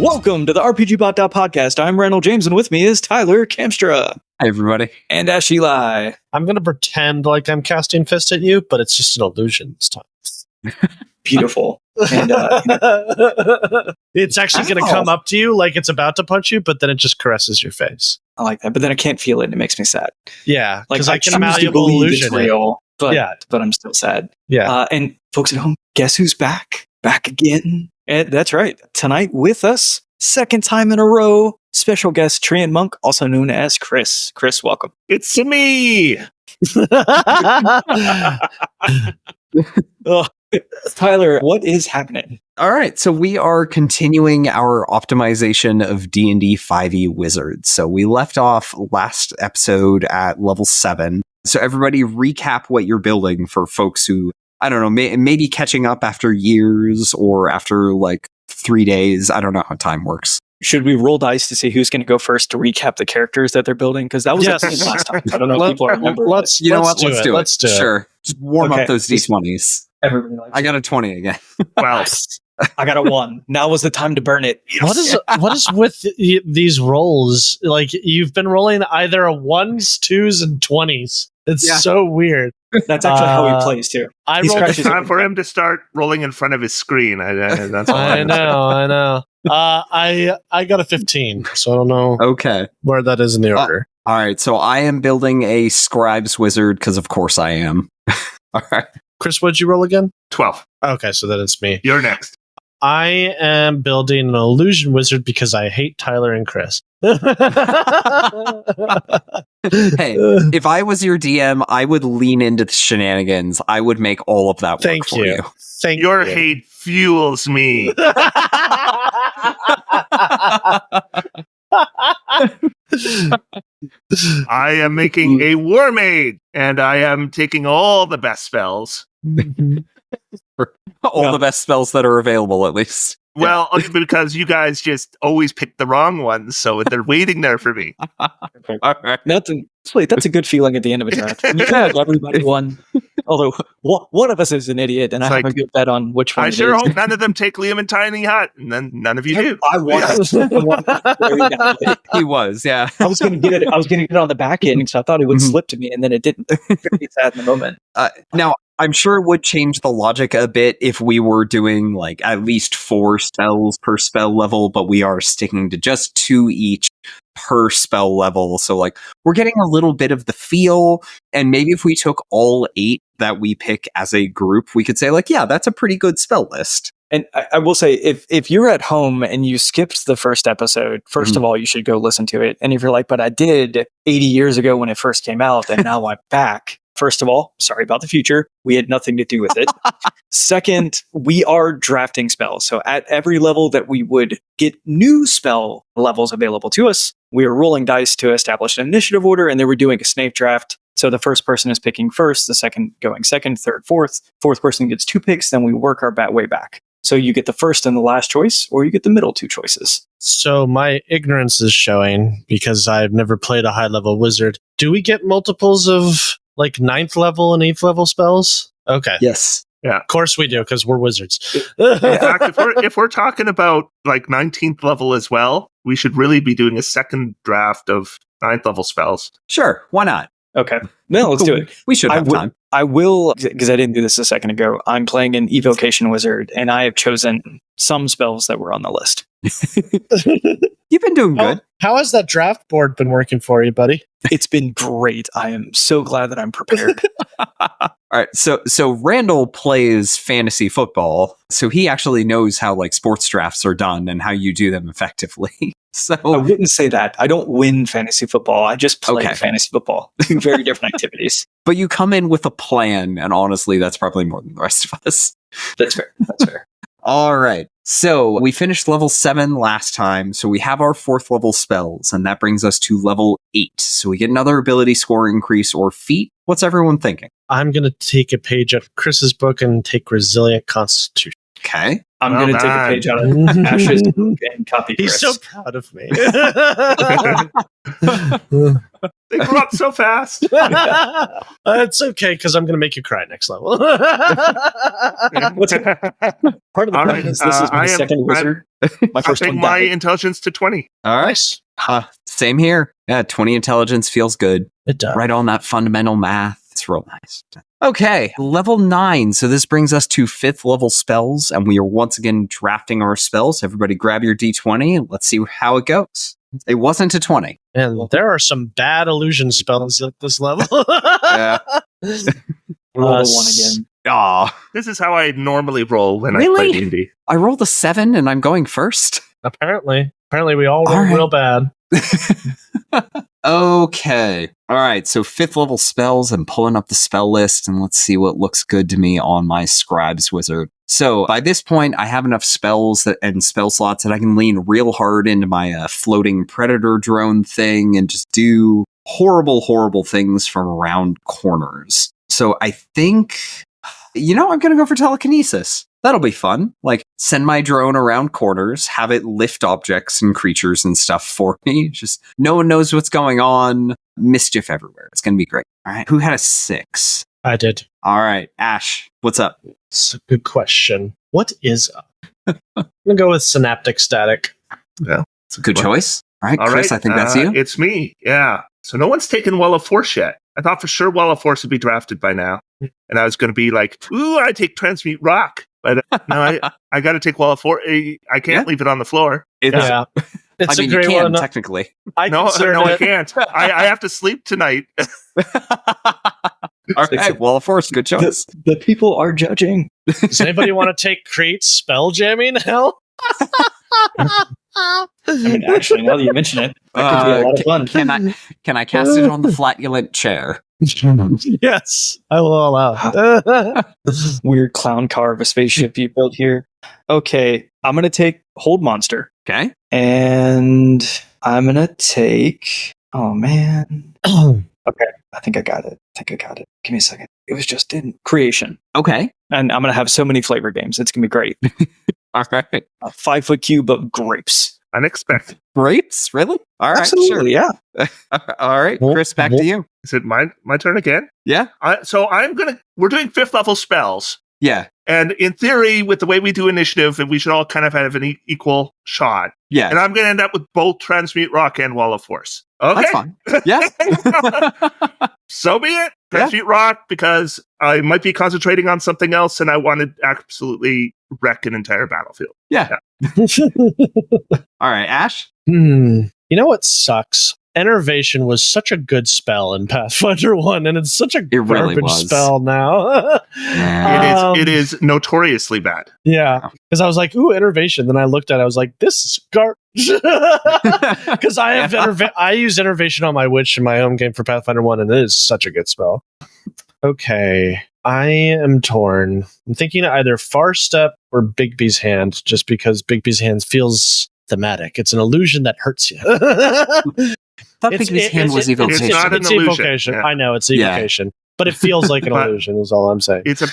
Welcome to the RPGBOT.Podcast. I'm Randall James, and with me is Tyler Kamstra. Hi, everybody. And Ash Eli. I'm going to pretend like I'm casting Fist at you, but it's just an illusion this time. Beautiful. And, it's actually going to come up to you like it's about to punch you, but then it just caresses your face. I like that, but then I can't feel it, and it makes me sad. Yeah, like I can malleable illusion it's real, but I'm still sad. Yeah. And folks at home, guess who's back? Back again. And that's right. Tonight with us, second time in a row, special guest Treantmonk, also known as Chris. Chris, welcome. It's me. Tyler, what is happening? All right, so we are continuing our optimization of D&D 5e Wizards. So we left off last episode at level 7. So everybody recap what you're building for folks who, I don't know, maybe catching up after years or after like 3 days. I don't know how time works. Should we roll dice to see who's going to go first to recap the characters that they're building? Because that was the thing last time. I don't know if people remember. Let's do it. Let's do it. Sure. Just warm up those D20s. Everybody likes I got a 20 again. Well, I got a 1. Now was the time to burn it. Yes. What is with these rolls? Like, you've been rolling either a 1s, 2s, and 20s. It's so weird. That's actually how he plays too. It's time for him to start rolling in front of his screen. That's all I know. I got a 15, so I don't know where that is in the order. All right, so I am building a Scribe's Wizard because of course I am. All right. Chris, what'd you roll again? 12. Okay, so then it's me. You're next. I am building an illusion wizard because I hate Tyler and Chris. Hey, if I was your DM, I would lean into the shenanigans. I would make all of that work for you. Thank Your you. hate fuels me. I am making a war maid, and I am taking all the best spells. All the best spells that are available, at least. Well, because you guys just always pick the wrong ones, so they're waiting there for me. All right. That's a good feeling at the end of a draft. You have everybody won. Although one of us is an idiot, and I have a good bet on which one. I sure hope none of them take Liam and Tiny Hut, and then none of you do. I won. He was, yeah. I was going to get it. I was going to get it on the back end, so I thought it would slip to me, and then it didn't. Very sad in the moment. Now, I'm sure it would change the logic a bit if we were doing like at least 4 spells per spell level, but we are sticking to just 2 each per spell level. So like we're getting a little bit of the feel, and maybe if we took all 8 that we pick as a group, we could say like, yeah, that's a pretty good spell list. And I will say, if you're at home and you skipped the first episode, first of all, you should go listen to it. And if you're like, but I did 80 years ago when it first came out, and now I'm back. First of all, sorry about the future. We had nothing to do with it. Second, we are drafting spells. So at every level that we would get new spell levels available to us, we are rolling dice to establish an initiative order, and then we're doing a snake draft. So the first person is picking first, the second going second, third, fourth. Fourth person gets 2 picks, then we work our way back. So you get the first and the last choice, or you get the middle 2 choices. So my ignorance is showing because I've never played a high-level wizard. Do we get multiples of like 9th level and 8th level spells? Okay. Yes. Yeah. Of course we do, because we're wizards. In fact, if we're talking about like 19th level as well, we should really be doing a second draft of 9th level spells. Sure, why not? Okay. No, let's do it. We should have time. I will, because I didn't do this a second ago. I'm playing an evocation wizard, and I have chosen some spells that were on the list. You've been doing good. How has that draft board been working for you, buddy? It's been great. I am so glad that I'm prepared. All right, so Randall plays fantasy football, so he actually knows how like sports drafts are done and how you do them effectively. So I wouldn't say that. I don't win fantasy football. I just play fantasy football. Very different activities. But you come in with a plan, and honestly, that's probably more than the rest of us. That's fair. That's fair. All right. So we finished level 7 last time, so we have our 4th level spells, and that brings us to level 8. So we get another ability score increase or feat. What's everyone thinking? I'm going to take a page out of Chris's book and take Resilient Constitution. Okay. I'm Well going to take a done. page out of Ash's book and copy He's Chris. so proud of me. They grew up so fast. It's okay because I'm going to make you cry next level. What's part of the All plan right, is this is my second wizard. My first Upping one my died. intelligence to 20. All right. Nice. Same here. Yeah, 20 intelligence feels good. It does. Right on that fundamental math. It's real nice. Okay, level 9. So this brings us to 5th level spells, and we are once again drafting our spells. Everybody grab your D20 and let's see how it goes. It wasn't a 20. And there are some bad illusion spells at this level. Yeah. Roll the one again. Aw. This is how I normally roll when I Really? play D&D. I rolled a 7 and I'm going first. Apparently we all All roll right. real bad. Okay. All right. So 5th level spells. I'm pulling up the spell list and let's see what looks good to me on my Scribes Wizard. So by this point, I have enough spells and spell slots that I can lean real hard into my floating predator drone thing and just do horrible, horrible things from around corners. So I think, I'm going to go for telekinesis. That'll be fun. Like, send my drone around corners, have it lift objects and creatures and stuff for me. Just no one knows what's going on. Mischief everywhere. It's going to be great. All right. Who had a 6? I did. All right. Ash, what's up? It's a good question. What is up? I'm going to go with synaptic static. It's a good choice. All right, All Chris, right, I think that's you. It's me. Yeah. So no one's taken Well of Force yet. I thought for sure Well of Force would be drafted by now. And I was going to be like, ooh, I take Transmute Rock. But no, I got to take Well of Force. I can't leave it on the floor. It's, Yeah. It's I mean, a great you can, one. technically. No, I can't. I have to sleep tonight. All right, well, of course, good choice. The people are judging. Does anybody want to take Create spell jamming? Hell? I mean, actually, now that you mention it, that could be a lot of fun. Can I cast it on the flatulent chair? Yes, I will allow. Weird clown car of a spaceship you built here. Okay, I'm gonna take Hold Monster, Okay. and I'm gonna take. Oh man. Okay, I think I got it. Give me a second. It was just in Creation, Okay. and I'm gonna have so many flavor games. It's gonna be great. All right. A 5-foot cube of grapes. Unexpected. Grapes? Really? All right. Absolutely, yeah. Sure. All right, Chris, back to you. Is it my turn again? Yeah. So we're doing 5th level spells. Yeah. And in theory, with the way we do initiative, we should all kind of have an equal shot. Yeah. And I'm going to end up with both Transmute Rock and Wall of Force. Okay. That's fine. Yeah. So be it. Yeah. Transmute Rock, because I might be concentrating on something else and I want to absolutely wreck an entire battlefield. Yeah. All right, Ash. You know what sucks? Enervation was such a good spell in Pathfinder 1, and it's such a really garbage was. spell now. It is notoriously bad. Yeah, because I was like, ooh, Enervation. Then I looked at it, I was like, this is garbage. Because I have I use Enervation on my witch in my home game for Pathfinder 1, and it is such a good spell. Okay, I am torn. I'm thinking either Far Step or Bigby's Hand, just because Bigby's Hand feels thematic. It's an illusion that hurts you. I thought Bigby's hand was evocation. It's not an It's illusion. evocation. Yeah. I know it's Yeah. evocation, but it feels like an illusion. Is all I'm saying. It's a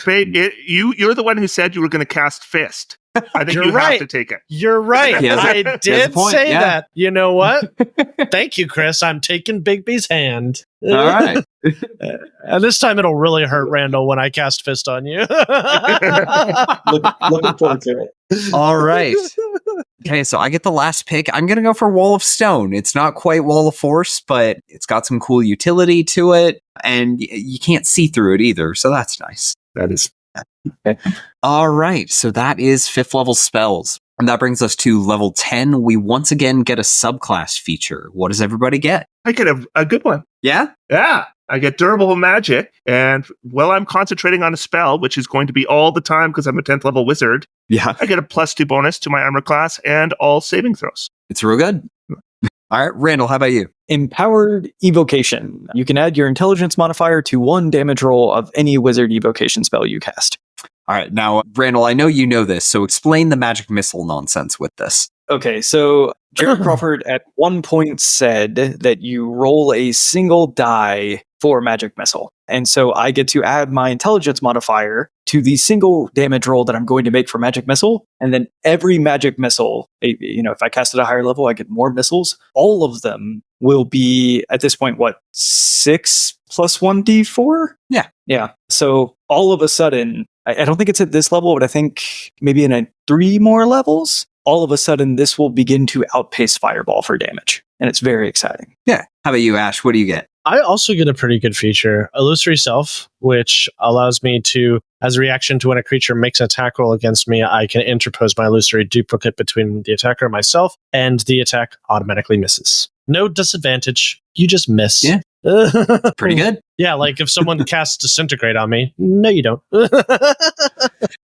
you're the one who said you were going to cast Fist. I think You're you right. have to take it. You're right. He has a- I he has a did point, say yeah. that. You know what? Thank you, Chris. I'm taking Bigby's hand. All right. And this time it'll really hurt Randall when I cast Fist on you. Looking forward to it. All right. Okay, so I get the last pick. I'm going to go for Wall of Stone. It's not quite Wall of Force, but it's got some cool utility to it, and you can't see through it either, so that's nice. That is. Okay. All right, so that is 5th level spells. And that brings us to level 10. We once again get a subclass feature. What does everybody get? I get a good one. Yeah? Yeah. I get Durable Magic, and while I'm concentrating on a spell, which is going to be all the time because I'm a 10th level wizard, Yeah. I get a +2 bonus to my armor class and all saving throws. It's real good. All right, Randall, how about you? Empowered Evocation. You can add your intelligence modifier to 1 damage roll of any wizard evocation spell you cast. All right, now, Randall, I know you know this, so explain the magic missile nonsense with this. Okay, so Jared Crawford at one point said that you roll a single die for magic missile. And so I get to add my intelligence modifier to the single damage roll that I'm going to make for magic missile. And then every magic missile, if I cast at a higher level, I get more missiles. All of them will be, at this point, 6 plus 1d4? Yeah. Yeah. So all of a sudden, I don't think it's at this level, but I think maybe in 3 more levels, all of a sudden this will begin to outpace Fireball for damage. And it's very exciting. Yeah. How about you, Ash? What do you get? I also get a pretty good feature, Illusory Self, which allows me to, as a reaction to when a creature makes an attack roll against me, I can interpose my illusory duplicate between the attacker and myself, and the attack automatically misses. No disadvantage. You just miss. Yeah. Pretty good. Yeah, like if someone casts Disintegrate on me, no, you don't.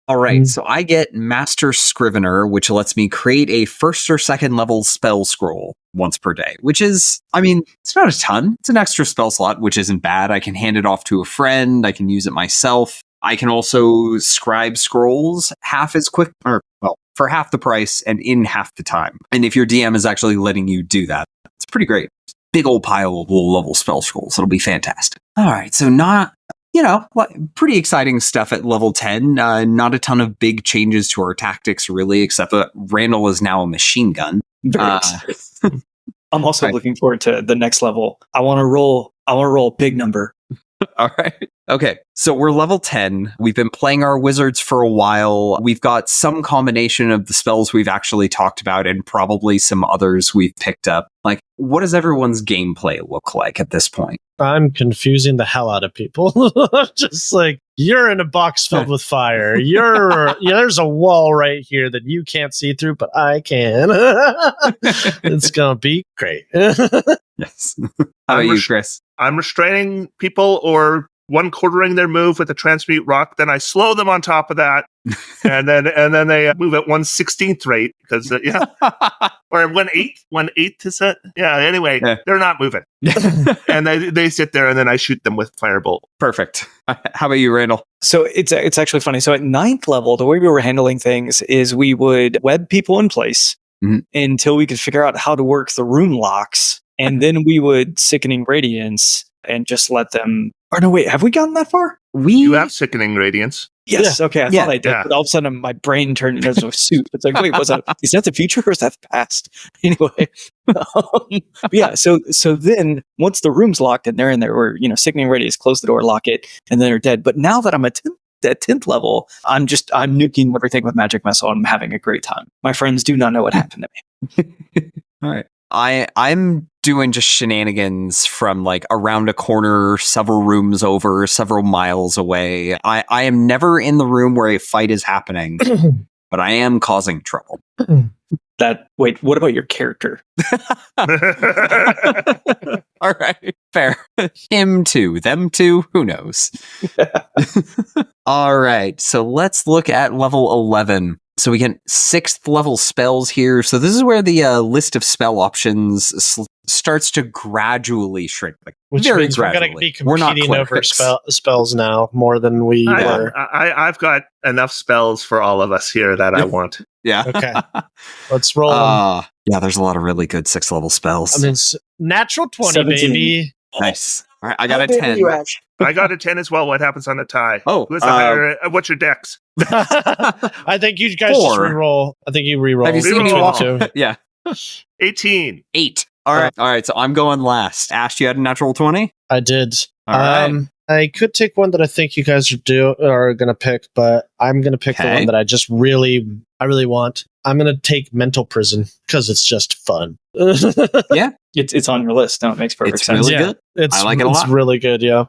All right, so I get Master Scrivener, which lets me create a 1st or 2nd level spell scroll once per day, which is, it's not a ton. It's an extra spell slot, which isn't bad. I can hand it off to a friend. I can use it myself. I can also scribe scrolls half as quick, for half the price and in half the time. And if your DM is actually letting you do that, it's pretty great. Big old pile of low-level spell scrolls. It'll be fantastic. All right, so pretty exciting stuff at level 10. Not a ton of big changes to our tactics, really, except that Randall is now a machine gun. Very exciting. I'm also looking forward to the next level. I want to roll a big number. All right. Okay. So we're level 10. We've been playing our wizards for a while. We've got some combination of the spells we've actually talked about and probably some others we've picked up. Like, what does everyone's gameplay look like at this point? I'm confusing the hell out of people. Just like, you're in a box filled with fire. There's a wall right here that you can't see through, but I can. It's going to be great. Yes. How about you, Chris? I'm restraining people or 1/4ing their move with a transmute rock. Then I slow them on top of that, and then they move at 1/16th rate because or 1/8 is it? Yeah. Anyway, they're not moving, and they sit there, and then I shoot them with firebolt. Perfect. How about you, Randall? So it's actually funny. So at 9th level, the way we were handling things is we would web people in place until we could figure out how to work the room locks. And then we would Sickening Radiance and just let them... Or no, wait, have we gotten that far? You have Sickening Radiance. Yes, yeah. Okay, I thought I did. Yeah. But all of a sudden, my brain turned into a suit. It's like, wait, is that the future or is that the past? Anyway. Yeah, so then, once the room's locked and they're in there, or, Sickening Radiance, close the door, lock it, and then they're dead. But now that I'm at 10th level, I'm nuking everything with Magic Missile and I'm having a great time. My friends do not know what happened to me. All right. I'm doing just shenanigans from like around a corner, several rooms over, several miles away. I am never in the room where a fight is happening, but I am causing trouble. Wait, what about your character? All right, fair. Him too, them too, who knows? All right, so let's look at level 11. So we get 6th level spells here. So this is where the list of spell options starts to gradually shrink. Which very means gradually. We're going to be competing over spells now more than we were. I've got enough spells for all of us here that I want. Yeah. Okay. Let's roll. Yeah, there's a lot of really good 6th level spells. Natural 20, 17. Baby. Nice. All right, I got a 10. I got a 10 as well. What happens on a tie? Oh, who's the higher? What's your dex? I think you guys 4. Just re-roll. I think you re-roll. Have you seen me roll? Yeah. 18. 8. All right. So I'm going last. Ash, you had a natural 20? I did. All right. I could take one that I think you guys are going to pick, but I'm going to pick the one that I really want. I'm going to take Mental Prison because it's just fun. Yeah. It's on your list. No, it makes perfect sense. Really good. I like it a lot. It's really good, yeah.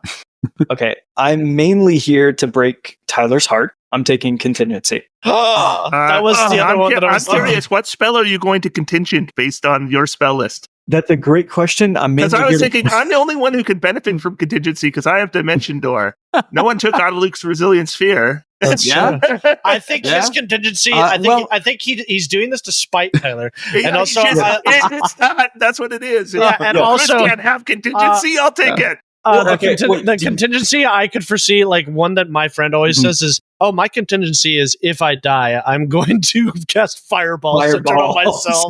Okay. I'm mainly here to break Tyler's heart. I'm taking Contingency. That was the other one that I was curious. What spell are you going to contingent based on your spell list? That's a great question. Because I was thinking, I'm the only one who can benefit from contingency because I have Dimension Door. No one took out of Luke's Resilience Sphere. Yeah, I think his contingency. I think he's doing this to spite Tyler, and also it's not. That's what it is. Yeah, and Chris also can't have contingency. I'll take it. The contingency I could foresee, like one that my friend always says is, "Oh, my contingency is if I die, I'm going to cast fireballs to turn on myself."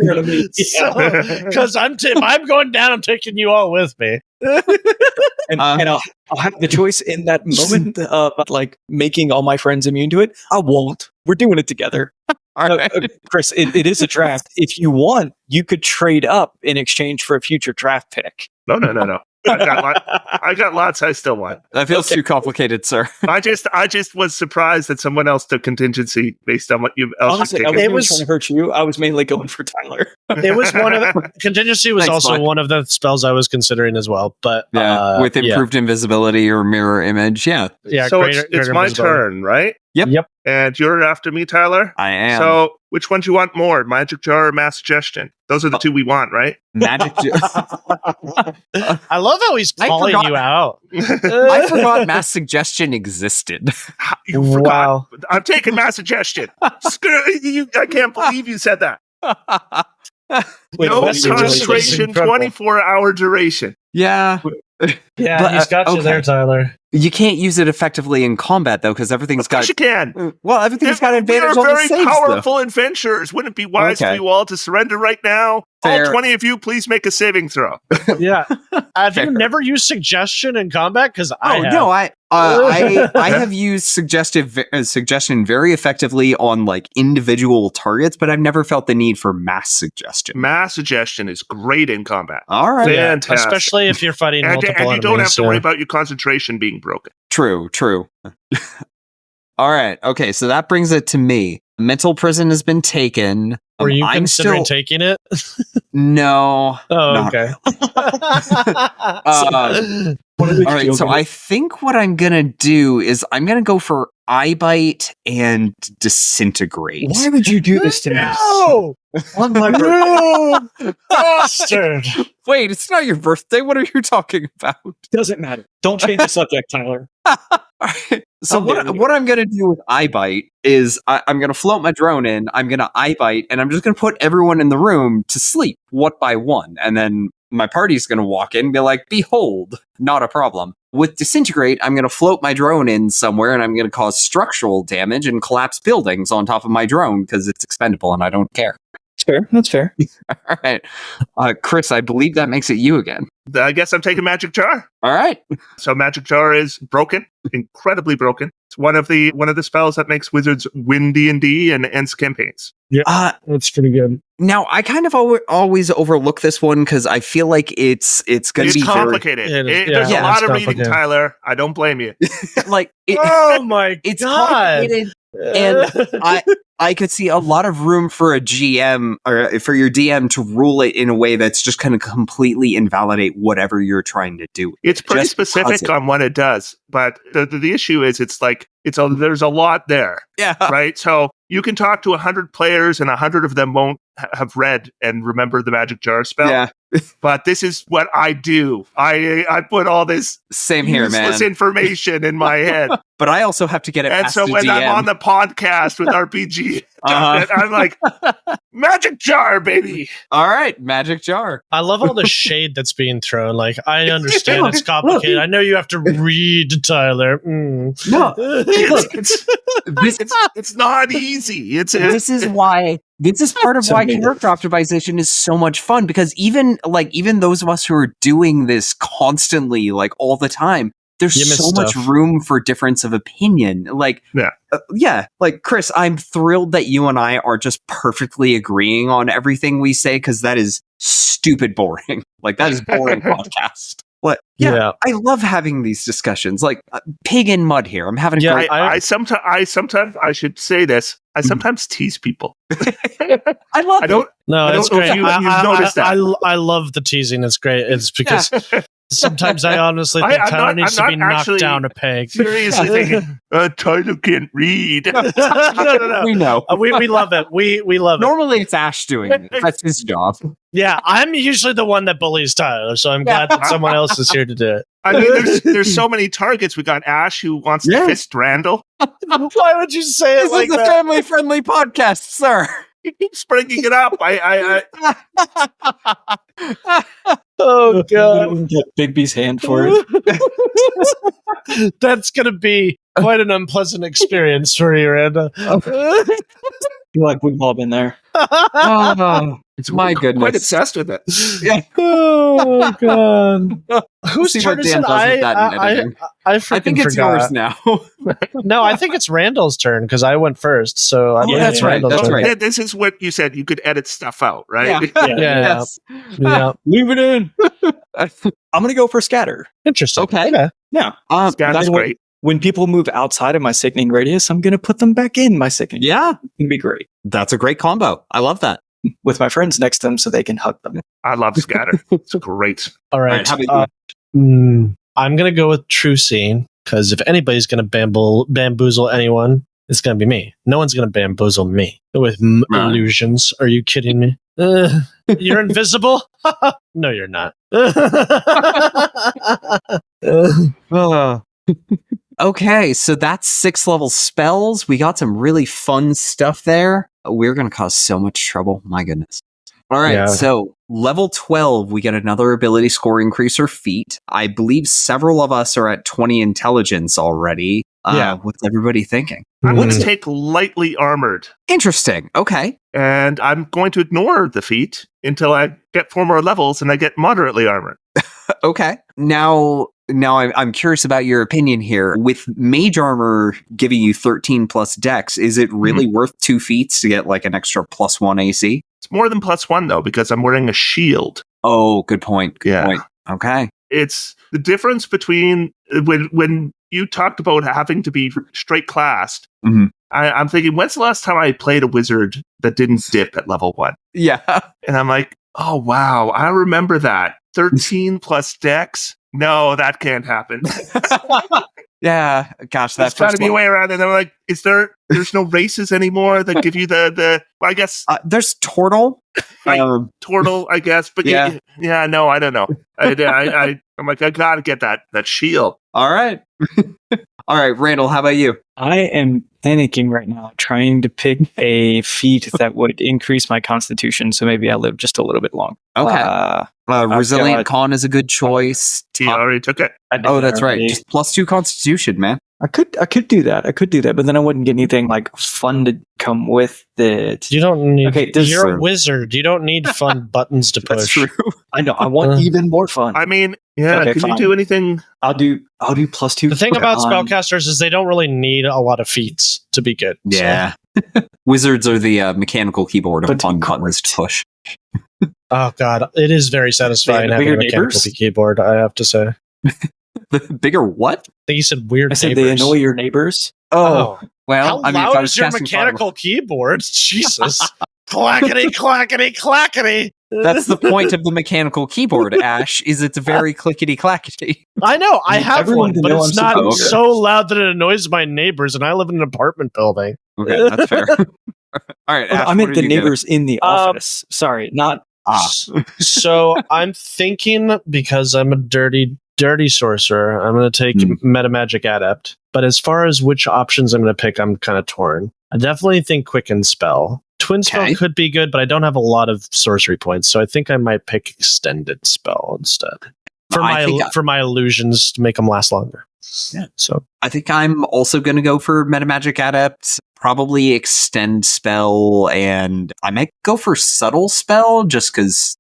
Because if I'm going down, I'm taking you all with me. And I'll have the choice in that moment of like making all my friends immune to it. I won't. We're doing it together. Chris, it is a draft. If you want, you could trade up in exchange for a future draft pick. No. I got lots I still want. That feels too complicated, sir. I just was surprised that someone else took contingency based on what you else Honestly, taken. I was trying to hurt you. I was mainly going for Tyler. It was one of the contingency was Thanks, also Mike. one of the spells I was considering as well. But with improved invisibility or mirror image, yeah. So greater it's my visibility. turn, right? Yep. And you're after me, Tyler? I am. So which one do you want more? Magic jar or mass suggestion? Those are the two we want, right? Magic. I love how he's calling you out. I forgot mass suggestion existed. You forgot. I'm taking mass suggestion. Screw you. I can't believe you said that. No concentration, 24-hour duration. Yeah. Yeah, But, he's got you okay. there, Tyler. You can't use it effectively in combat, though, because everything's Of course got... you can. Well, everything's got advantage We on are the very saves, powerful adventurers. Wouldn't it be wise for Okay. you all to surrender right now? Fair. All 20 of you, please make a saving throw. Yeah. Have Fair. you never used suggestion in combat? Because I have. No, I have used suggestion very effectively on like individual targets, but I've never felt the need for mass suggestion. Mass suggestion is great in combat. All right. Yeah, Fantastic. especially if you're fighting And multiple you don't have enemies, to worry about your concentration being broken. True. All right. Okay, so that brings it to me. Mental prison has been taken. Were you I'm considering still taking it? no. Oh, not- okay. All right, so I think what I'm gonna do is I'm gonna go for eye bite and disintegrate. Why would you do this to me? No! On my No! Bastard! Wait, it's not your birthday. What are you talking about? Doesn't matter. Don't change the subject, Tyler. Alright, so How dare you. what I'm gonna do with eye bite is I'm gonna float my drone in, I'm gonna eye bite, and I'm just gonna put everyone in the room to sleep one by one, and then my party's gonna walk in and be like, behold, not a problem. With disintegrate, I'm gonna float my drone in somewhere and I'm gonna cause structural damage and collapse buildings on top of my drone because it's expendable and I don't care. That's fair. That's fair. All right. Chris, I believe that makes it you again. I guess I'm taking Magic Jar. All right. So Magic Jar is broken, incredibly broken. It's one of the spells that makes wizards win D&D and ends campaigns. Yeah, that's pretty good. Now, I kind of always overlook this one because I feel like it's going to It's be complicated. There's a lot of reading, Tyler. I don't blame you. like Oh my it's god! complicated, and I could see a lot of room for a GM or for your DM to rule it in a way that's just going to completely invalidate whatever you're trying to do. It's pretty Just specific because on what it does, but the issue is there's a lot there, Yeah. right? So you can talk to 100 players and 100 of them won't have read and remember the Magic Jar spell. Yeah. But this is what I do. I put all this Same here, useless man. information in my head. But I also have to get it And past so the when DM. I'm on the podcast with RPG, I'm like, Magic Jar, baby. All right, Magic Jar. I love all the shade that's being thrown. Like, I understand it's complicated. I know you have to read, Tyler. Mm. No, It's not easy. this is why. This is part of why character optimization is so much fun, because even those of us who are doing this constantly, like all the time, there's You miss so much stuff. room for difference of opinion. Like, like Chris, I'm thrilled that you and I are just perfectly agreeing on everything we say, because that is stupid boring. Like, that is boring podcast. But Yeah. I love having these discussions. Like, pig in mud here. I'm having a Yeah, great. I sometimes I should say this. I sometimes tease people. I love I don't. No, I it's don't know if great. you've noticed that. I love the teasing. It's great. It's because sometimes I honestly think I'm Tyler not- needs I'm to be not knocked actually- down a peg. Seriously thinking, Tyler can't read. No. We know. We love it. We love it. Normally, it's Ash doing it. That's his job. Yeah, I'm usually the one that bullies Tyler, so I'm glad that someone else is here to do it. I mean, there's so many targets. We got Ash who wants to fist Randall. Why would you say it This like is a that? family-friendly podcast, sir. He keeps bringing it up. Oh god. Get Bigby's hand for it. That's gonna be quite an unpleasant experience for you, Randa. I feel like we've all been there. Oh, my goodness. Quite obsessed with it. Yeah. Oh god. Whose See turn what is Dan it? does with that in I editing. freaking I think it's forgot. yours now. No, I think it's Randall's turn because I went first. So I Oh, believe that's it's right, Randall's that's turn. right. Yeah, this is what you said. You could edit stuff out, right? Yeah. Yeah. Yes. Yeah. Leave it in. I'm going to go for scatter. Interesting. Okay. Yeah. Scout That's is great. When people move outside of my sickening radius, I'm going to put them back in my sickening. Yeah. It's going to be great. That's a great combo. I love that. With my friends next to them so they can hug them. I love scatter. It's great. All All right. right, how about you? I'm gonna go with True Scene because if anybody's gonna bamboozle anyone, it's gonna be me. No one's gonna bamboozle me with Right. illusions. Are you kidding me? You're invisible? No, you're not. Okay, so that's 6 level spells. We got some really fun stuff there. We're going to cause so much trouble. My goodness. All right, Yeah. so level 12, we get another ability score increase or feat. I believe several of us are at 20 intelligence already. Yeah. What's everybody thinking? I'm going to Mhm. take lightly armored, Interesting. Okay. and I'm going to ignore the feat until I get 4 more levels and I get moderately armored. Okay. Now I'm curious about your opinion here. With mage armor giving you 13 plus dex, is it really worth 2 feats to get like an extra +1 AC? It's more than +1 though, because I'm wearing a shield. Oh, good point. Good Yeah. point. Okay. It's the difference between when you talked about having to be straight classed. Mhm. I'm thinking, when's the last time I played a wizard that didn't dip at level 1? Yeah. And I'm like, oh wow, I remember that. 13 plus dex? No, that can't happen. Yeah. Gosh, There's that got to first be a one. way around it. And I'm like, there's no races anymore that give you the well, I guess There's Tortle. Right. Um, turtle, I guess. But Yeah. yeah, no, I don't know. I'm like, I gotta get that shield. all right. All right, Randall, how about you? I am panicking right now, trying to pick a feat that would increase my constitution, so maybe I live just a little bit longer. Okay. I've Resilient got- Con is a good choice. He already took it. I did Oh, that that's right. already. Just +2 Constitution, man. I could do that. But then I wouldn't get anything like fun to come with it. You don't need. Okay, this- you're a wizard. You don't need fun buttons to That's push. true. I know. I want even more fun. I mean, yeah, Okay, can fine. you do anything? I'll do +2. The thing about on- spellcasters is they don't really need a lot of feats to be good. So- Yeah. Wizards are the mechanical keyboard of But fun correct. buttons to push. Oh god, it is very satisfying They have having a bigger mechanical neighbors? keyboard. I have to say. The bigger what? I think you said weird. I said neighbors. they annoy your neighbors. Oh, Well, how I mean, if loud I was is your casting mechanical keyboard? Jesus, clackety, clackety, clackety. That's the point of the mechanical keyboard, Ash, is it's very clickety clackety. I know. I have Everyone one, to but know it's I'm not supposed- so loud that it annoys my neighbors, and I live in an apartment building. Okay, that's fair. All right, Ash, I what meant are the you getting? neighbors in the office. Sorry, not. So I'm thinking, because I'm a dirty sorcerer, I'm going to take Metamagic Adept. But as far as which options I'm going to pick, I'm kind of torn. I definitely think Quicken Spell. Twin Spell Okay. could be good, but I don't have a lot of sorcery points, so I think I might pick Extended Spell instead for my illusions to make them last longer. Yeah. So I think I'm also going to go for Metamagic Adept, probably Extend Spell, and I might go for Subtle Spell just because,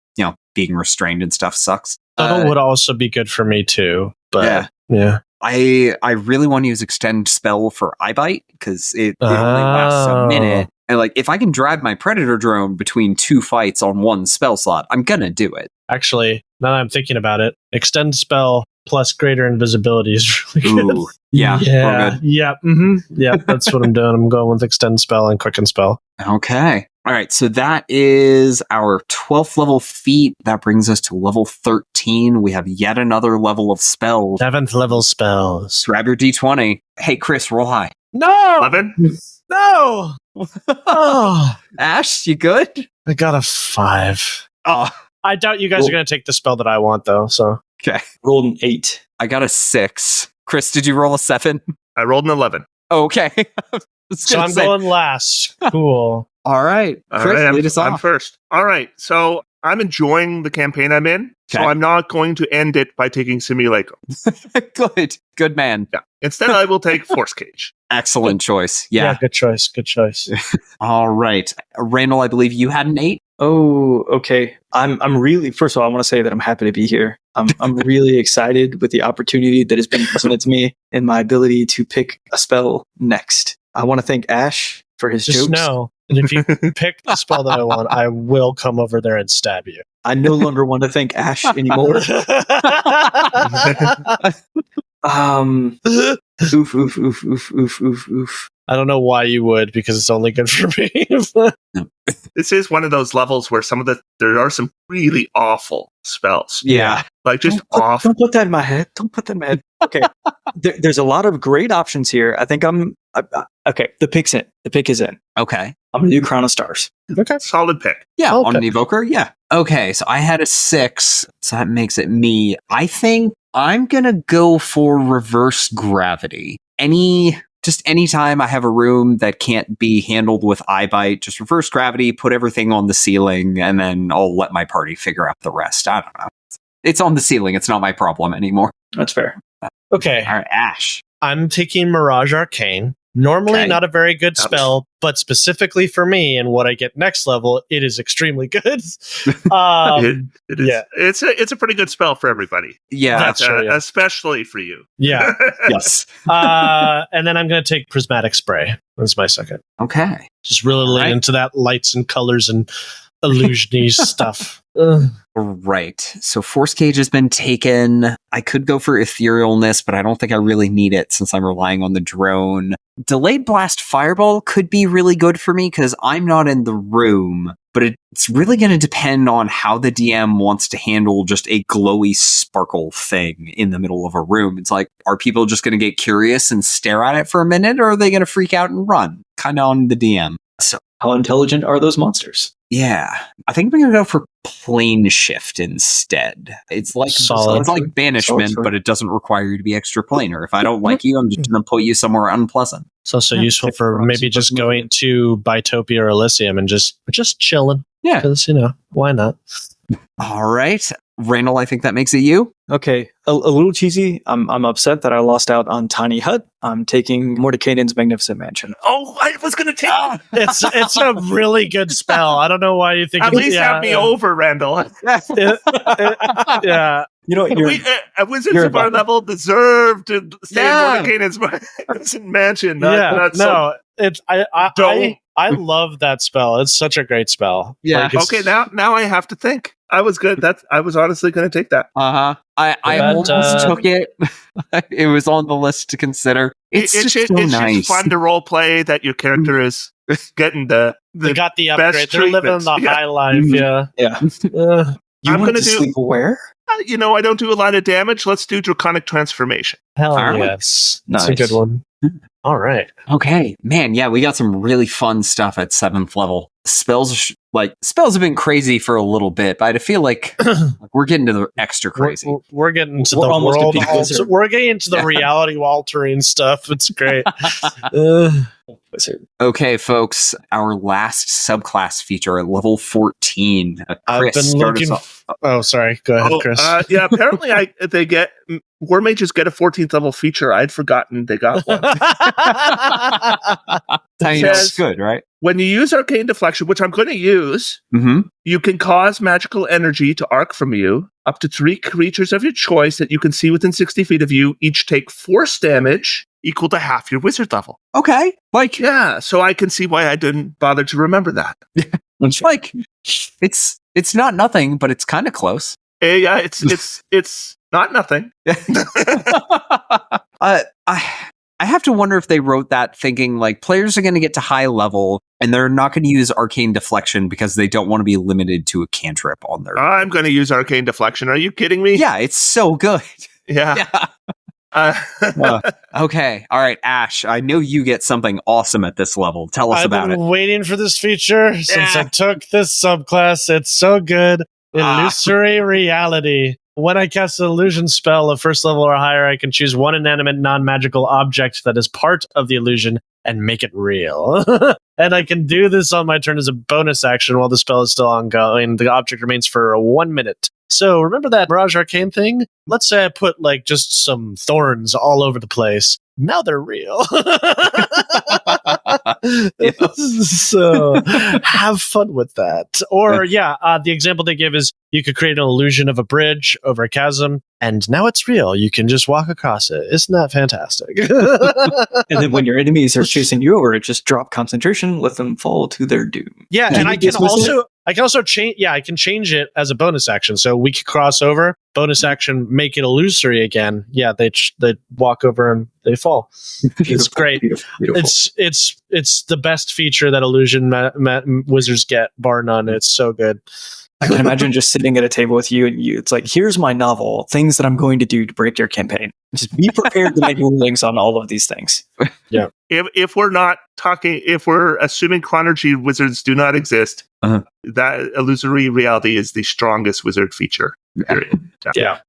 being restrained and stuff sucks. Subtle would also be good for me too. But yeah. I really want to use Extend Spell for Eyebite because it only lasts a minute. And if I can drive my Predator drone between 2 fights on 1 spell slot, I'm going to do it. Actually, now that I'm thinking about it, Extend Spell plus Greater Invisibility is really good. Ooh, yeah. We're Yeah. good. Yeah. Mm-hmm. Yeah. That's what I'm doing. I'm going with Extend Spell and Quicken Spell. Okay. All right. So that is our 12th level feat. That brings us to level 13. We have yet another level of spells. 7th level spells. Grab your D20. Hey, Chris, roll high. No! 11? No! Oh, Ash, you good? I got a 5. Oh, I doubt you guys are going to take the spell that I want, though. So okay. Rolled an 8. I got a 6. Chris, did you roll a 7? I rolled an 11. Okay. So I'm going last. Cool. All right. All Chris, right, lead us I'm off. first. All right. So I'm enjoying the campaign I'm in, so I'm not going to end it by taking Simulacrum. Good man. Yeah. Instead, I will take Force Cage. Excellent choice. Yeah. Good choice. Good choice. All right. Randall, I believe you had an 8. Oh, okay. I'm really, first of all, I want to say that I'm happy to be here. I'm really excited with the opportunity that has been presented to me and my ability to pick a spell next. I want to thank Ash for his Just jokes. know that if you pick the spell that I want, I will come over there and stab you. I no longer want to thank Ash anymore. Oof. I don't know why you would, because it's only good for me. This is one of those levels where there are some really awful spells. Yeah. Like just awful. Don't put that in my head. Okay. There's a lot of great options here. I think okay. The pick's in. The pick is in. Okay. I'm going to do Crown of Stars. Okay. Solid pick. Yeah, Okay. on an evoker. Yeah. Okay, so I had a 6, so that makes it me. I think I'm going to go for reverse gravity. Anytime I have a room that can't be handled with iBite, just reverse gravity, put everything on the ceiling, and then I'll let my party figure out the rest. I don't know. It's on the ceiling. It's not my problem anymore. That's fair. Okay. All right, Ash. I'm taking Mirage Arcane. Normally Okay. not a very good spell, but specifically for me and what I get next level, it is extremely good. It is. yeah. It's a pretty good spell for everybody. Yeah. That's true, yeah. Especially for you. Yeah. Yes. And then I'm going to take Prismatic Spray. That's my second. Okay. Just really lean right. into that lights and colors and illusion-y stuff. Right. So Force Cage has been taken. I could go for Etherealness, but I don't think I really need it since I'm relying on the drone. Delayed Blast Fireball could be really good for me because I'm not in the room, but it's really going to depend on how the DM wants to handle just a glowy sparkle thing in the middle of a room. It's like, are people just going to get curious and stare at it for a minute, or are they going to freak out and run? Kind of on the DM. So, how intelligent are those monsters? Yeah, I think we're going to go for Plane Shift instead. It's like Solid. It's like Banishment, but it doesn't require you to be extra planar. If I don't like you, I'm just going to put you somewhere unpleasant. It's also useful for maybe just going to Bitopia or Elysium and just chilling. Yeah. Because, why not? All right. Randall, I think that makes it you. Okay, a little cheesy. I'm upset that I lost out on Tiny Hut. I'm taking Mordecaiden's Magnificent Mansion. Oh, I was going to take It's a really good spell. I don't know why you think At least have me over, Randall. Yeah. You know, Wizards of our level deserve to stay in Mordecaiden's mansion. I love that spell. It's such a great spell. Yeah. Okay, now I have to think. I was good. I was honestly going to take that. I almost took it. It was on the list to consider. It's just just fun to role play that your character is getting they got the upgrade. They're living the high life. Yeah. You want to sleep where? I don't do a lot of damage. Let's do Draconic Transformation. Hell All right. yes. Nice. That's a good one. All right. Okay, man. Yeah, we got some really fun stuff at 7th level. Spells have been crazy for a little bit, but I feel like we're getting to the extra crazy. We're getting into We're the almost world. at peak Wizard. We're getting into the reality altering stuff. It's great. Okay, folks, our last subclass feature at level 14. I've been looking. Oh, sorry. Go ahead, Chris. Yeah, apparently War Mages get a 14th level feature. I'd forgotten they got one. That's good, right? When you use Arcane Deflection, which I'm going to use, you can cause magical energy to arc from you. Up to 3 creatures of your choice that you can see within 60 feet of you each take force damage equal to half your wizard level. Okay. Yeah, so I can see why I didn't bother to remember that. It's not nothing, but it's kind of close. Yeah, it's not nothing. I have to wonder if they wrote that thinking players are going to get to high level and they're not going to use Arcane Deflection because they don't want to be limited to a cantrip on their. I'm going to use Arcane Deflection. Are you kidding me? Yeah, it's so good. Yeah. Okay. All right, Ash, I know you get something awesome at this level. Tell us about it. I've been waiting for this feature since I took this subclass. It's so good. Illusory Reality. When I cast an illusion spell of 1st level or higher, I can choose one inanimate non-magical object that is part of the illusion and make it real. And I can do this on my turn as a bonus action while the spell is still ongoing. The object remains for 1 minute. So remember that Mirage Arcane thing? Let's say I put like just some thorns all over the place. Now they're real. So have fun with that. Or the example they give is you could create an illusion of a bridge over a chasm, and now it's real. You can just walk across it. Isn't that fantastic? And then when your enemies are chasing you over, just drop concentration, let them fall to their doom. Yeah, and I can also change. Yeah, I can change it as a bonus action. So we could cross over, bonus action, make it illusory again. Yeah, they walk over and they fall. It's great. Beautiful. It's the best feature that illusion wizards get, bar none. It's so good. I can imagine just sitting at a table with you, and it's like, here's my novel, things that I'm going to do to break your campaign. Just be prepared to make rulings on all of these things. Yeah. If we're not talking, if we're assuming Quanergy wizards do not exist, that illusory reality is the strongest wizard feature. Period. Yeah.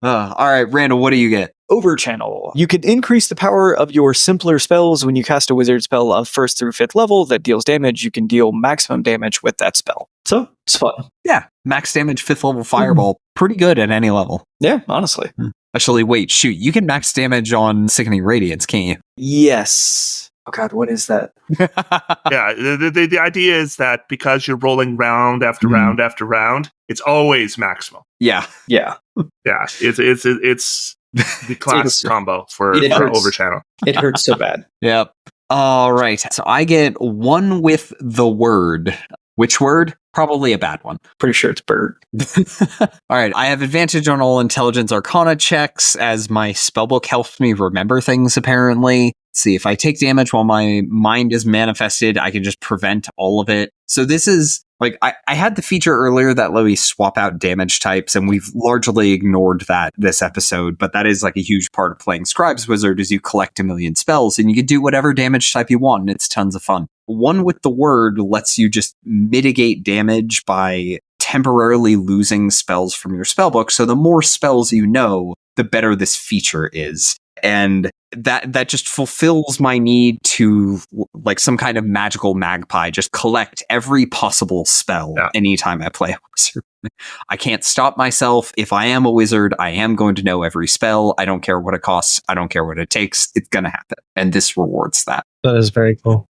All right, Randall, what do you get? Overchannel. You can increase the power of your simpler spells when you cast a wizard spell of 1st through 5th level that deals damage. You can deal maximum damage with that spell. So it's fun. Yeah, max damage 5th level fireball. Pretty good at any level. Yeah, honestly. Actually, wait, shoot. You can max damage on Sickening Radiance, can't you? Yes. Oh god, what is that? Yeah, the idea is that because you're rolling round after round after round, it's always maximal. Yeah. Yeah. Yeah, it's the class combo for Overchannel. It hurts so bad. Yep. All right. So I get 1 with the word. Which word? Probably a bad one. Pretty sure it's bird. All right. I have advantage on all intelligence arcana checks as my spellbook helps me remember things, apparently. See, if I take damage while my mind is manifested, I can just prevent all of it. So this is like, I had the feature earlier that let me swap out damage types, and we've largely ignored that this episode, but that is like a huge part of playing Scribe's Wizard is you collect 1 million spells and you can do whatever damage type you want, and it's tons of fun. 1 with the word lets you just mitigate damage by temporarily losing spells from your spellbook. So the more spells you know, the better this feature is. And that just fulfills my need to, like some kind of magical magpie, just collect every possible spell anytime I play a wizard. I can't stop myself. If I am a wizard, I am going to know every spell. I don't care what it costs. I don't care what it takes. It's going to happen. And this rewards that. That is very cool.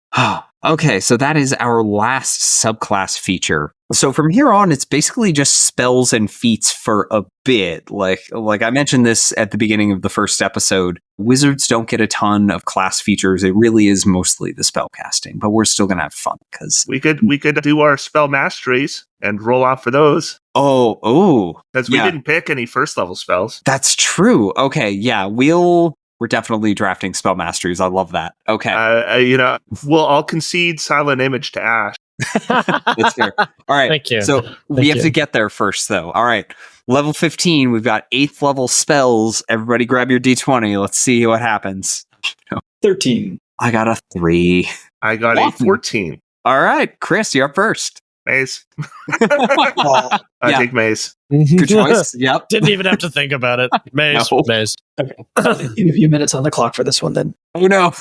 Okay, so that is our last subclass feature. So from here on, it's basically just spells and feats for a bit. Like I mentioned this at the beginning of the first episode, wizards don't get a ton of class features. It really is mostly the spell casting, but we're still going to have fun because we could do our spell masteries and roll off for those. Oh, because we didn't pick any 1st level spells. That's true. Okay, yeah, we're definitely drafting spell masteries. I love that. Okay. We'll all concede Silent Image to Ash. That's fair. All right. Thank you. So we have to get there first, though. All right. Level 15, we've got 8th level spells. Everybody grab your D20. Let's see what happens. 13. I got a 3. I got a 14. All right. Chris, you're up first. Maze. I take Maze. Good choice. Yep. Didn't even have to think about it. Maze. No. Maze. Okay. Give a few minutes on the clock for this one then. Oh no.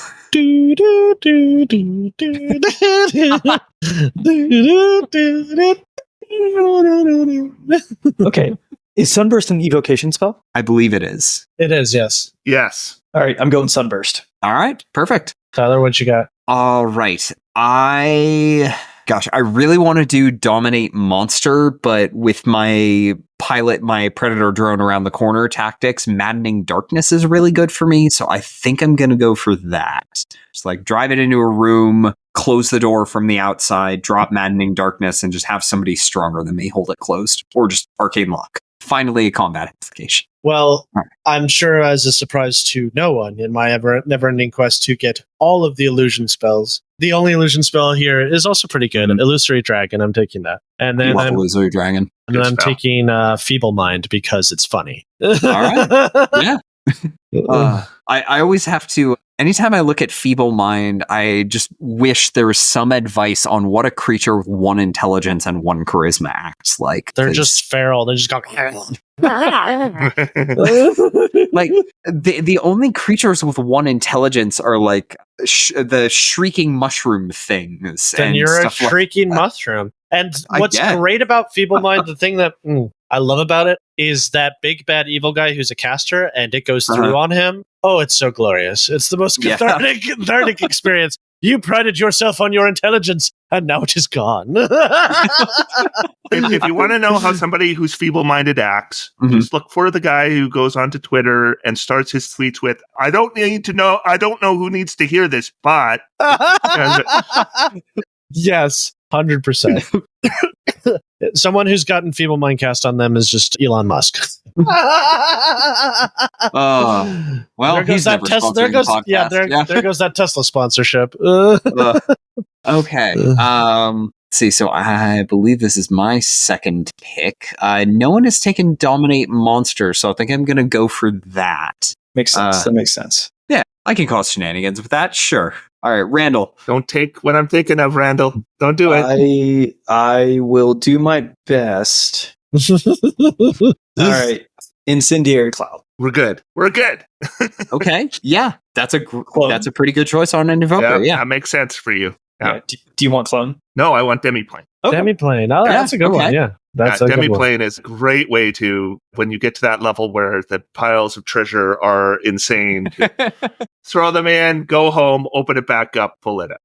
Okay. Is Sunburst an evocation spell? I believe it is. It is, yes. Yes. All right, I'm going Sunburst. All right. Perfect. Tyler, what you got? All right. I really want to do Dominate Monster, but with my pilot my Predator drone around the corner tactics, Maddening Darkness is really good for me, so I think I'm going to go for that. Just like drive it into a room, close the door from the outside, drop Maddening Darkness, and just have somebody stronger than me hold it closed, or just Arcane Lock. Finally, a combat application. Well, I'm sure as a surprise to no one in my never-ending quest to get all of the illusion spells. The only illusion spell here is also pretty good. Illusory Dragon, I'm taking that. And then Illusory Dragon. And then I'm taking Feeble Mind because it's funny. All right. Yeah. I always have to Anytime I look at Feeble Mind, I just wish there was some advice on what a creature with 1 intelligence and 1 charisma acts like. They're just feral. They just go. Like the only creatures with 1 intelligence are like the shrieking mushroom things. Then and you're a stuff like shrieking that. mushroom. And what's guess. great about Feeble Mind, the thing that I love about it, is that big bad evil guy who's a caster, and it goes through on him. Oh, it's so glorious! It's the most cathartic experience. You prided yourself on your intelligence, and now it is gone. If you want to know how somebody who's feeble-minded acts, just look for the guy who goes onto Twitter and starts his tweets with, I don't know who needs to hear this, but... Yes, 100%. Someone who's gotten Feeble Mind cast on them is just Elon Musk. Well, he's never sponsoring the podcast. There goes that Tesla sponsorship. Okay. Let's see. So I believe this is my second pick. No one has taken Dominate Monster, so I think I'm going to go for that. Makes sense. That makes sense. Yeah, I can cause shenanigans with that. Sure. All right, Randall. Don't take what I'm thinking of, Randall. Don't do it. I will do my best. All right. Incendiary Cloud. We're good. Okay. Yeah, that's a pretty good choice on an Invoker. Yeah. That makes sense for you. Yeah. Do you want Clone? No, I want Demiplane. Okay. Demiplane. Oh, that's a good one. Yeah. That's a Demiplane is a great way to, when you get to that level where the piles of treasure are insane, throw them in, go home, open it back up, pull it up.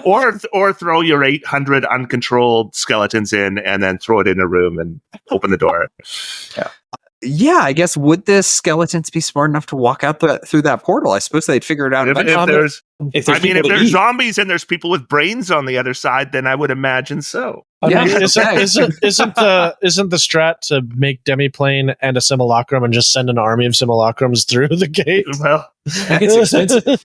or throw your 800 uncontrolled skeletons in and then throw it in a room and open the door. Yeah, I guess would the skeletons be smart enough to walk out through that portal? I suppose they'd figure it out. If there's zombies and there's people with brains on the other side, then I would imagine so. Isn't the strat to make Demiplane and a simulacrum and just send an army of simulacrums through the gate? Well, it's expensive.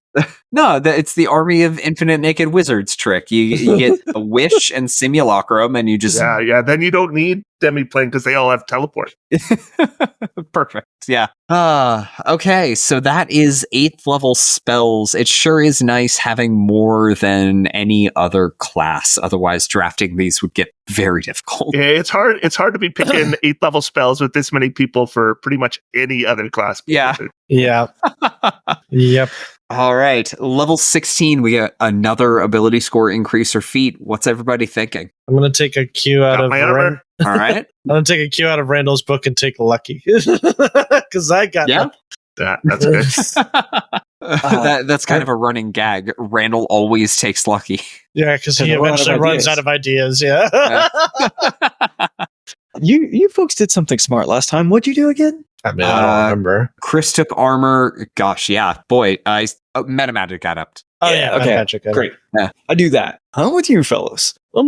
No, it's the Army of Infinite Naked Wizards trick. You get a wish and simulacrum, and you just Then you don't need Demiplane because they all have teleport. Perfect. Yeah. Okay. So that is 8th level spells. It sure is nice having more than any other class. Otherwise, drafting these would get very difficult. Yeah, it's hard. It's hard to be picking 8th level spells with this many people for pretty much any other class. Yeah. Yep. All right. Level 16, we got another ability score increase or feat. What's everybody thinking? I'm going to take a cue out of All right. I'm going to take a cue out of Randall's book and take Lucky. Because I got that's good. That's kind of a running gag. Randall always takes Lucky. Yeah, because he eventually runs out of ideas. Yeah. You folks did something smart last time. What'd you do again? I mean, I don't remember. Chris took armor. Gosh, yeah. Boy, Metamagic Adept. Oh, yeah. Okay. Great. Yeah. I do that. I'm with you, fellows. All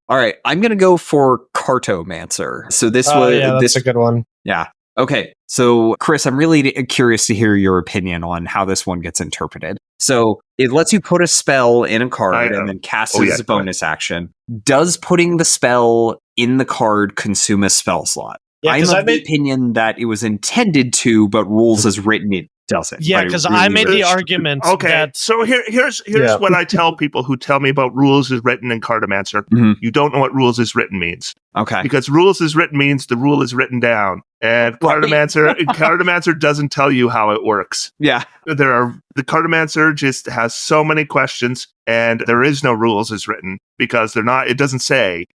right. I'm going to go for Cartomancer. So this that's a good one. Yeah. Okay. So, Chris, I'm really curious to hear your opinion on how this one gets interpreted. So it lets you put a spell in a card and then cast it as a bonus action. Does putting the spell in the card consume a spell slot? Yeah, I'm of the opinion that it was intended to, but rules as written, it doesn't. Yeah, because I made the argument. Okay, so here's what I tell people who tell me about rules as written in Cartomancer. You don't know what rules as written means. Okay. Because rules as written means the rule is written down. And Cartomancer doesn't tell you how it works. Yeah. The Cartomancer just has so many questions, and there is no rules as written because it doesn't say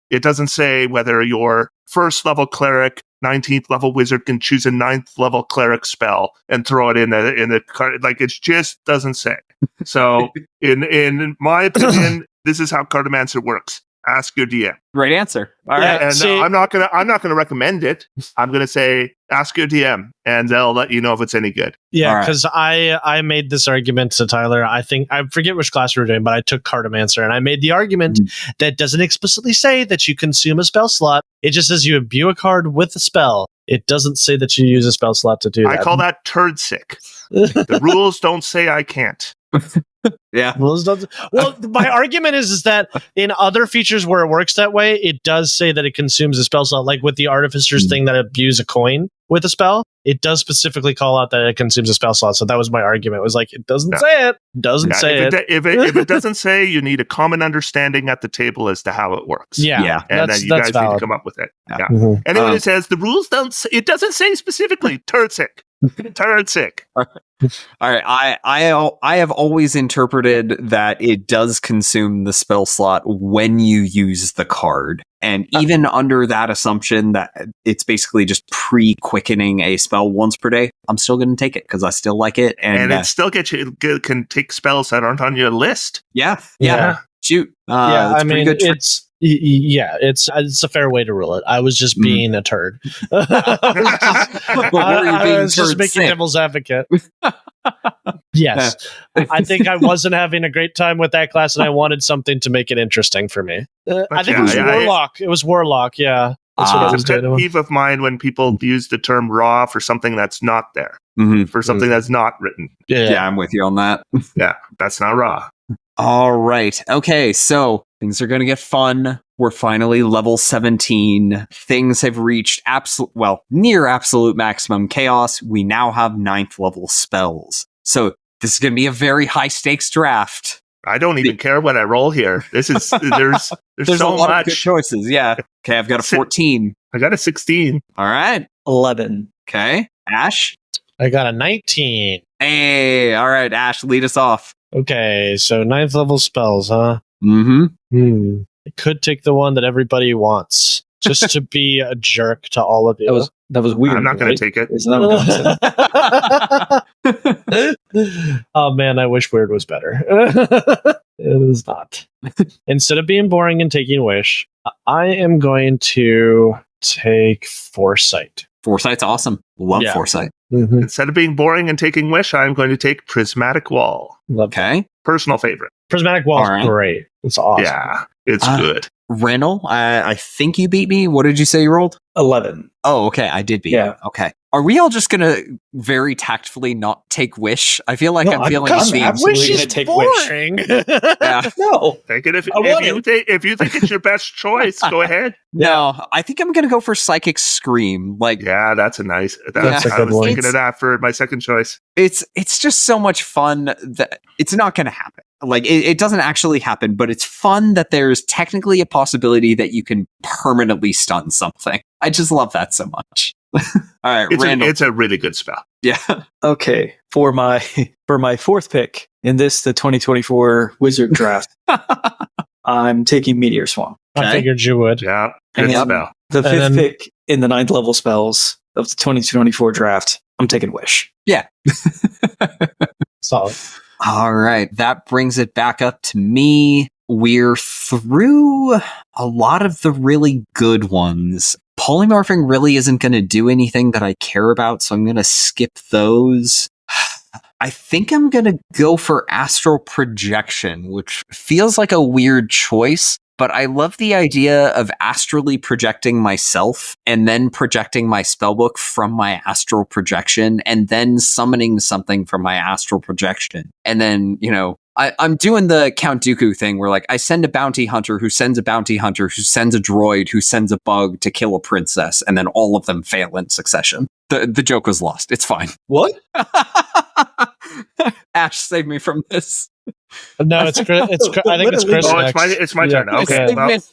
whether your first level cleric, 19th level wizard can choose a 9th level cleric spell and throw it in the card. Like, it just doesn't say. So in my opinion, this is how Cartomancer works. Ask your DM. Right answer. All right. And I'm not gonna recommend it. I'm gonna say ask your DM, and they'll let you know if it's any good. Yeah, because I made this argument to Tyler. I forget which class we were doing, but I took Cartomancer, and I made the argument that doesn't explicitly say that you consume a spell slot. It just says you imbue a card with a spell. It doesn't say that you use a spell slot to do that. I call that turd sick. The rules don't say I can't. Yeah. Well, my argument is that in other features where it works that way, it does say that it consumes a spell slot. Like with the Artificer's thing that abuse a coin with a spell, it does specifically call out that it consumes a spell slot. So that was my argument. It was like, it doesn't say it. Doesn't say it. If it doesn't say, you need a common understanding at the table as to how it works. Yeah. And then you guys need to come up with it. Yeah. Mhm. And then it says the rules it doesn't say specifically, turd sick. Turd sick. All right. I have always interpreted that it does consume the spell slot when you use the card. And even under that assumption that it's basically just pre-quickening a spell once per day, I'm still going to take it because I still like it. And it still can take spells that aren't on your list. Yeah. Shoot. I mean, good it's a fair way to rule it. I was just being a turd. I was just making devil's advocate. Yes. I think I wasn't having a great time with that class, and I wanted something to make it interesting for me. I think it was Warlock. It was Warlock, yeah. That's what I was It's a pet doing. peeve of mine when people use the term raw for something that's not there, for something that's not written. Yeah, I'm with you on that. Yeah, that's not raw. All right. Okay, so things are going to get fun. We're finally level 17. Things have reached near absolute maximum chaos. We now have 9th level spells. So this is going to be a very high stakes draft. I don't even care what I roll here. This is there's so a lot much of good choices. Yeah. Okay, I've got a 14. I got a 16. All right. 11. Okay. Ash. I got a 19. Hey, all right, Ash, lead us off. Okay, so 9th level spells, huh? Mm-hmm. I could take the one that everybody wants, just to be a jerk to all of you. That was weird. I'm not going to take it. Isn't that what Oh man, I wish weird was better. It is not. Instead of being boring and taking wish, I am going to take foresight. Foresight's awesome. Love foresight. Mm-hmm. Instead of being boring and taking wish, I'm going to take prismatic wall. Okay. Personal favorite. Prismatic wall is great. It's awesome. Yeah, it's good. Randall, I think you beat me. What did you say you rolled? 11. Oh, okay. I did beat you. Okay. Are we all just going to very tactfully not take wish? I feel like I'm feeling themes. Wish is boring. Yeah. No. Take it if you think it's your best choice, go ahead. No, I think I'm going to go for Psychic Scream. Yeah, that's a nice. That's a I good was one. thinking of that for my second choice. It's just so much fun that it's not going to happen. It doesn't actually happen, but it's fun that there's technically a possibility that you can permanently stun something. I just love that so much. All right, Randall. It's a really good spell. Yeah. Okay. For my fourth pick in the 2024 Wizard draft, I'm taking Meteor Swarm. I figured you would. Yeah, good spell. The fifth pick in the 9th level spells of the 2024 draft, I'm taking Wish. Yeah. Solid. All right. That brings it back up to me. We're through a lot of the really good ones. Polymorphing really isn't going to do anything that I care about, so I'm going to skip those. I think I'm going to go for Astral Projection, which feels like a weird choice, but I love the idea of astrally projecting myself and then projecting my spellbook from my astral projection and then summoning something from my astral projection. And then, I'm doing the Count Dooku thing where I send a bounty hunter who sends a bounty hunter who sends a droid who sends a bug to kill a princess, and then all of them fail in succession. The joke was lost. It's fine. What? Ash, save me from this. No, I think it's Chris. Oh, it's my turn. Okay, well,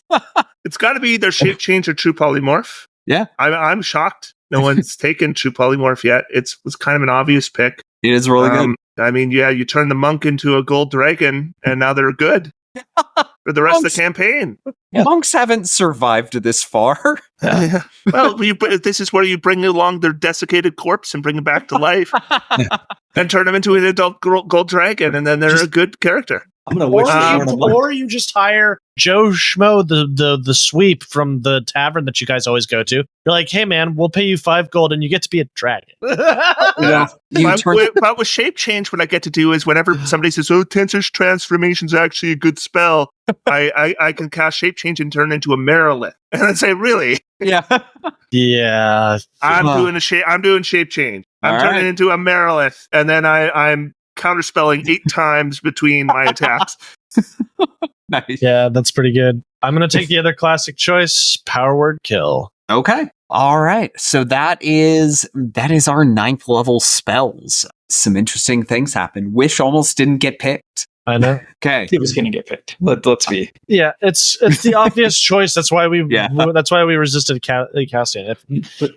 it's got to be either shape change or true polymorph. Yeah, I'm shocked. No one's taken true polymorph yet. It was kind of an obvious pick. It is really good. I mean, you turn the monk into a gold dragon, and now they're good for the rest of the campaign. Yeah. Monks haven't survived this far. Well, this is where you bring along their desiccated corpse and bring them back to life, and turn them into an adult gold dragon, and then they're a good character. I'm gonna wish or you just hire Joe Schmo, the sweep from the tavern that you guys always go to. You're like, hey man, we'll pay you 5 gold and you get to be a dragon. Yeah. But with shape change, what I get to do is whenever somebody says, "Oh, Tensor's transformation's actually a good spell," I can cast shape change and turn into a Merilith, and I say, "Really? Yeah, yeah." I'm doing shape change. I'm turning into a Merilith, and then I'm counterspelling 8 times between my attacks. Nice. Yeah, that's pretty good. I'm going to take the other classic choice, Power Word Kill. Okay. All right. So that is our 9th level spells. Some interesting things happen. Wish almost didn't get picked. I know. Okay. It was going to get picked. Let's be. Yeah, it's the obvious choice. That's why we resisted casting it.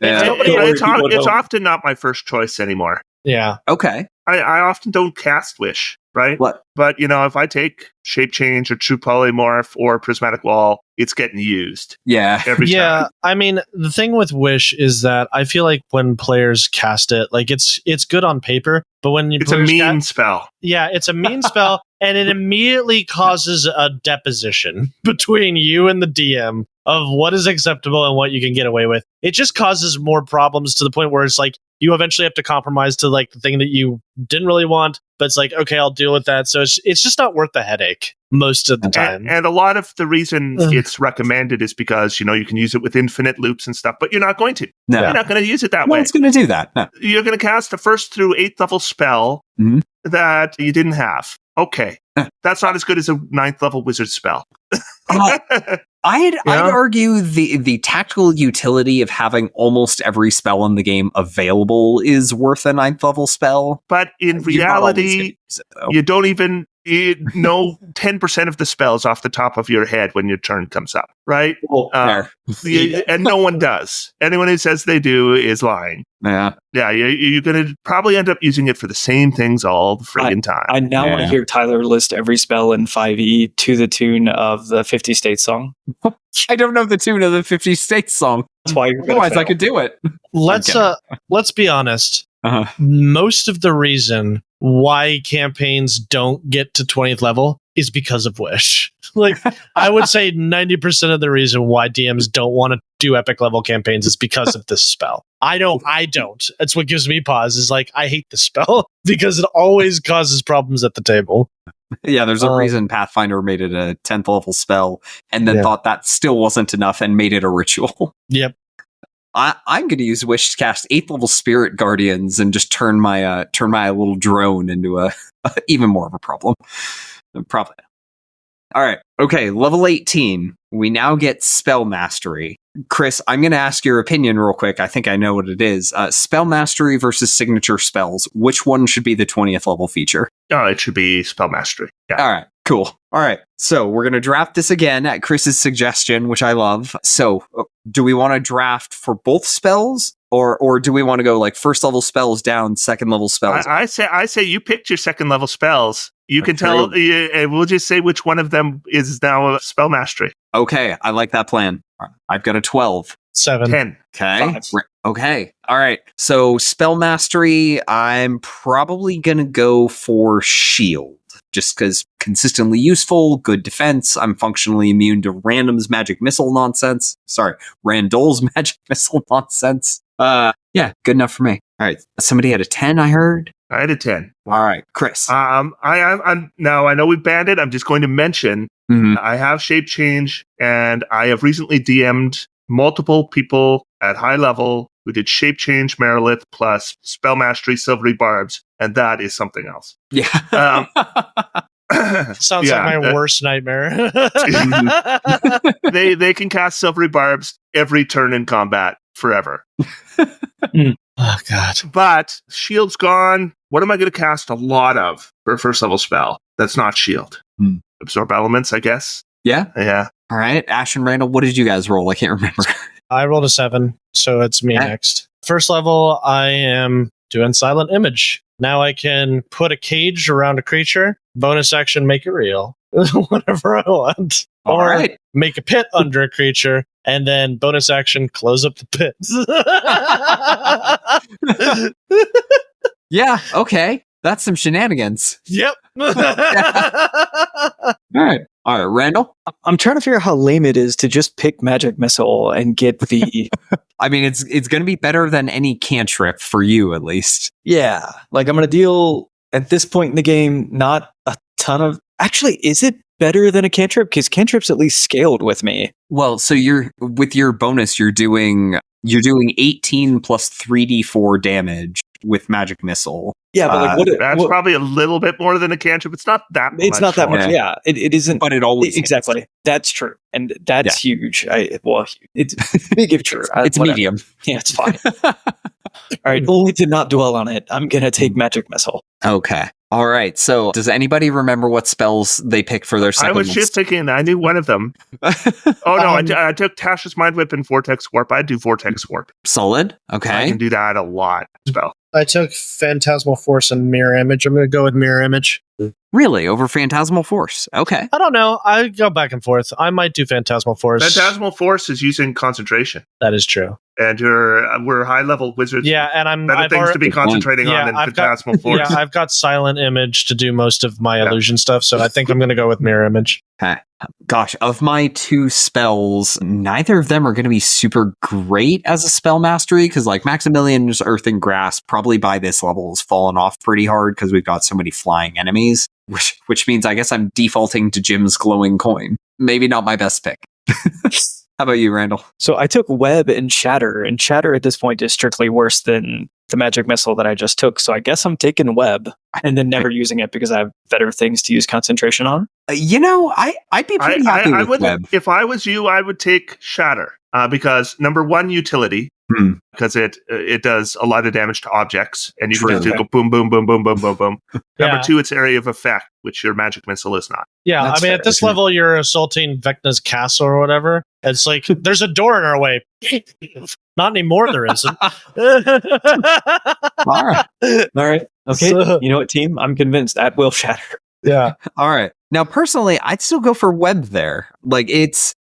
It's often not my first choice anymore. Yeah. Okay. I often don't cast Wish, right? What? But, if I take Shape Change or True Polymorph or Prismatic Wall, it's getting used Yeah. every time. I mean, the thing with Wish is that I feel like when players cast it, like it's good on paper, but when It's a mean spell. Yeah, it's a mean spell, and it immediately causes a deposition between you and the DM of what is acceptable and what you can get away with. It just causes more problems to the point where it's like you eventually have to compromise to like the thing that you didn't really want, but it's like, okay, I'll deal with that. So it's just not worth the headache most of the time. And a lot of the reason it's recommended is because, you can use it with infinite loops and stuff, but you're not going to. No. You're not going to use it that No way. one's going to do that. No. You're going to cast a 1st through 8th level spell that you didn't have. Okay. That's not as good as a 9th level wizard spell. I'd argue the tactical utility of having almost every spell in the game available is worth a 9th level spell. But in reality, you don't even know 10% of the spells off the top of your head when your turn comes up, right? Well, and no one does. Anyone who says they do is lying. Yeah. Yeah, you're going to probably end up using it for the same things all the friggin' time. I now want to hear Tyler list every spell in 5e to the tune of the 50 States song. I don't know the tune of the 50 States song. That's why you're Otherwise, I could do it. Let's be honest. Uh-huh. Most of the reason why campaigns don't get to 20th level is because of Wish. Like, I would say 90% of the reason why DMs don't want to do epic level campaigns is because of this spell. I don't. That's what gives me pause, is like, I hate the spell because it always causes problems at the table. Yeah, there's a reason Pathfinder made it a 10th level spell and then thought that still wasn't enough and made it a ritual. Yep. I'm going to use Wish to cast 8th level Spirit Guardians and just turn my little drone into a even more of a problem. Probably. All right. Okay. Level 18. We now get Spell Mastery. Chris, I'm going to ask your opinion real quick. I think I know what it is. Spell Mastery versus Signature Spells. Which one should be the 20th level feature? Oh, it should be Spell Mastery. Yeah. All right. Cool. All right. So we're going to draft this again at Chris's suggestion, which I love. So do we want to draft for both spells? Or do we want to go like 1st level spells down, 2nd level spells? I say you picked your 2nd level spells. You can tell. We'll just say which one of them is now a Spell Mastery. Okay, I like that plan. I've got a 12. 7. 10. Okay. Okay. All right. So Spell Mastery, I'm probably going to go for Shield. Just because consistently useful, good defense. I'm functionally immune to Randall's magic missile nonsense. Yeah, good enough for me. All right. Somebody had a 10, I heard. I had a 10. All right, Chris. I'm now, I know we banned it. I'm just going to mention I have Shape Change, and I have recently DM'd multiple people at high level who did Shape Change Merilith plus Spell Mastery Silvery Barbs, and that is something else. Yeah. Sounds like my worst nightmare. They can cast Silvery Barbs every turn in combat forever. Oh, God. But Shield's gone. What am I going to cast a lot of for a 1st level spell that's not Shield? Absorb Elements, I guess. Yeah. Yeah. All right. Ash and Randall, what did you guys roll? I can't remember. I rolled a 7, so it's me next. 1st level, I am doing Silent Image. Now I can put a cage around a creature, bonus action, make it real, whatever I want. Or make a pit under a creature, and then bonus action, close up the pit. Yeah, okay. That's some shenanigans. Yep. All right. All right, Randall? I'm trying to figure out how lame it is to just pick Magic Missile and get the... I mean, it's going to be better than any cantrip for you, at least. Yeah. Like, I'm going to deal, at this point in the game, not a ton of... Actually, is it better than a cantrip? Because cantrips at least scaled with me. Well, so with your bonus, you're doing 18 plus 3d4 damage. with Magic Missile. Yeah, but like that's probably a little bit more than a cantrip. It's not that much. It's not that much. Yeah, it isn't. But it always exactly. hits. That's true, and that's huge. It's big if true. It's whatever. medium. Yeah, it's fine. All right, only to not dwell on it, I'm gonna take Magic Missile. Okay. All right. So, does anybody remember what spells they picked for their second? I was just thinking. I knew one of them. Oh no, I took Tasha's Mind Whip and Vortex Warp. I do Vortex Warp. Solid. I Okay. can do that a lot. Spell. I took Phantasmal Force and Mirror Image. I'm going to go with Mirror Image. Really? Over Phantasmal Force? Okay. I don't know. I go back and forth. I might do Phantasmal Force. Phantasmal Force is using concentration, That is true. and we're high level wizards. Yeah, and Better things to be concentrating on than Phantasmal Force. Yeah, I've got Silent Image to do most of my Yeah. illusion stuff, so I think I'm going to go with Mirror Image. Okay. Gosh, of my two spells, neither of them are going to be super great as a spell mastery because, like, Maximilian's Earthing Grasp probably by this level has fallen off pretty hard because we've got so many flying enemies, which means I guess I'm defaulting to Jim's Glowing Coin. Maybe not my best pick. How about you, Randall? So I took Web and Shatter at this point is strictly worse than the Magic Missile that I just took. So I guess I'm taking Web and then never using it because I have better things to use concentration on. I'd be pretty happy I with would, Web. if I was you, I would take Shatter because number one, utility, because it does a lot of damage to objects, and you can just do go boom, boom, boom, boom, boom, boom, boom. Number two, its area of effect, which your Magic Missile is not. Yeah, That's I mean, fair, at this isn't it? level, you're assaulting Vecna's castle or whatever. It's like, there's a door in our way. Not anymore, there isn't. All right. All right. Okay. So- You know what, team? I'm convinced at will Shatter. Yeah. All right. Now, personally, I'd still go for Web there. Like, it's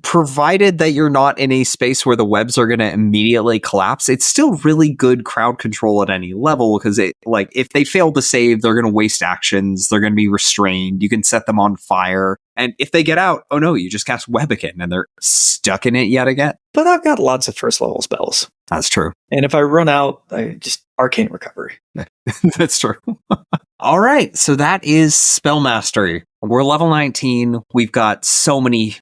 provided that you're not in a space where the webs are going to immediately collapse. It's still really good crowd control at any level because if they fail to save, they're going to waste actions. They're going to be restrained. You can set them on fire. And if they get out, oh no, you just cast Web again and they're stuck in it yet again. But I've got lots of first level spells. That's true. And if I run out, I just Arcane Recovery. That's true. All right. So that is Spell Mastery. We're level 19. We've got so many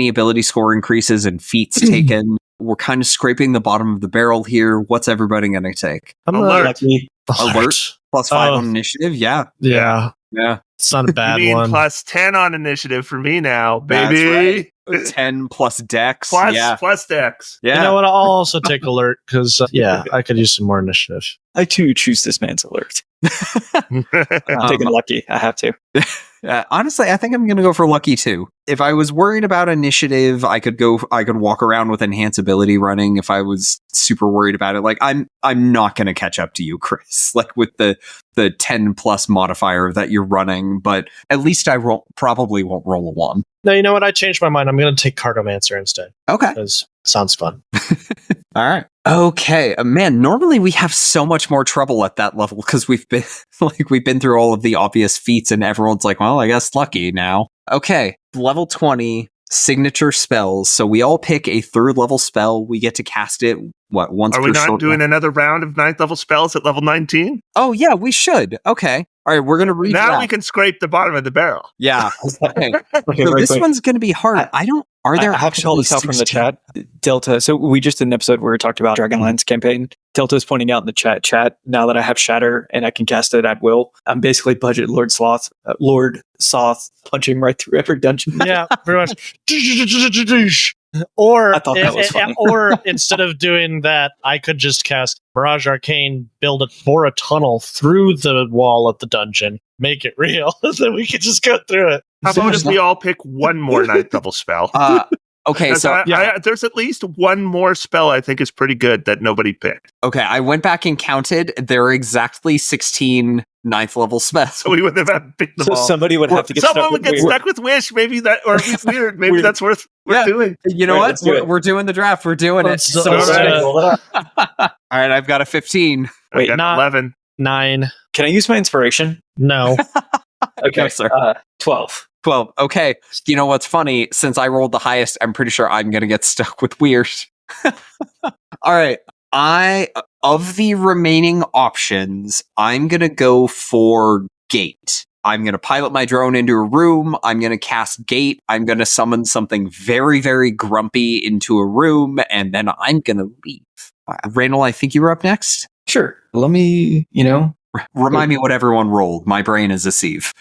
ability score increases and feats taken. We're kind of scraping the bottom of the barrel here. What's everybody going to take? I'm Alert. Lucky. Alert. +5 on initiative. Yeah. Yeah. Yeah. It's not a bad you mean one. plus 10 on initiative for me now, That's baby. 10 plus dex. Plus Yeah. dex. Yeah. You know what? I'll also take alert because, I could use some more initiative. I too choose this man's alert. I'm taking lucky. I have to. Honestly, I think I'm going to go for lucky too. If I was worried about initiative, I could walk around with enhance ability running. If I was super worried about it, like I'm not going to catch up to you, Chris, like with the 10 plus modifier that you're running, but at least I probably won't roll a 1. No, you know what? I changed my mind. I'm going to take Cartomancer instead Okay. because it sounds fun. All right. Okay, man. Normally we have so much more trouble at that level because we've been through all of the obvious feats, and everyone's like, "Well, I guess lucky now." Okay, level 20 signature spells. So we all pick a 3rd level spell. We get to cast it once. Are per we not short doing another round of 9th level spells at level 19? Oh yeah, we should. Okay. All right, we're gonna read Now that. we can scrape the bottom of the barrel. Yeah. Okay. Okay, So right, this quick. one's gonna be hard. Are there I have to call actually this out from the 16? chat. Delta. So we just did an episode where we talked about Dragonline's campaign. Delta is pointing out in the chat, now that I have Shatter and I can cast it at will, I'm basically budget Lord Soth punching right through every dungeon. Yeah, pretty much. Or I thought that was funny. or instead of doing that, I could just cast Mirage Arcane, bore a tunnel through the wall of the dungeon, make it real, then we could just go through it. How about if we all pick one more 9th level spell? Okay, so there's at least one more spell I think is pretty good that nobody picked. okay, I went back and counted. There are exactly 16 9th level spells. So we would have picked them So all. somebody would have to get Someone stuck would with get weird. stuck with Wish, maybe that, or weird. Maybe Weird. that's worth doing. You know Right, what? let's do it. We're doing the draft. We're doing it. Let's- So, let's do it. all right, I've got a 15. I Wait, got not- 11. 9. Can I use my inspiration? No. Okay, No, sir. 12. 12. Okay. You know what's funny? Since I rolled the highest, I'm pretty sure I'm going to get stuck with weird. All right. Of the remaining options, I'm going to go for Gate. I'm going to pilot my drone into a room. I'm going to cast Gate. I'm going to summon something very, very grumpy into a room, and then I'm going to leave. Randall, I think you were up next. Sure. Let me, Remind me what everyone rolled. My brain is a sieve.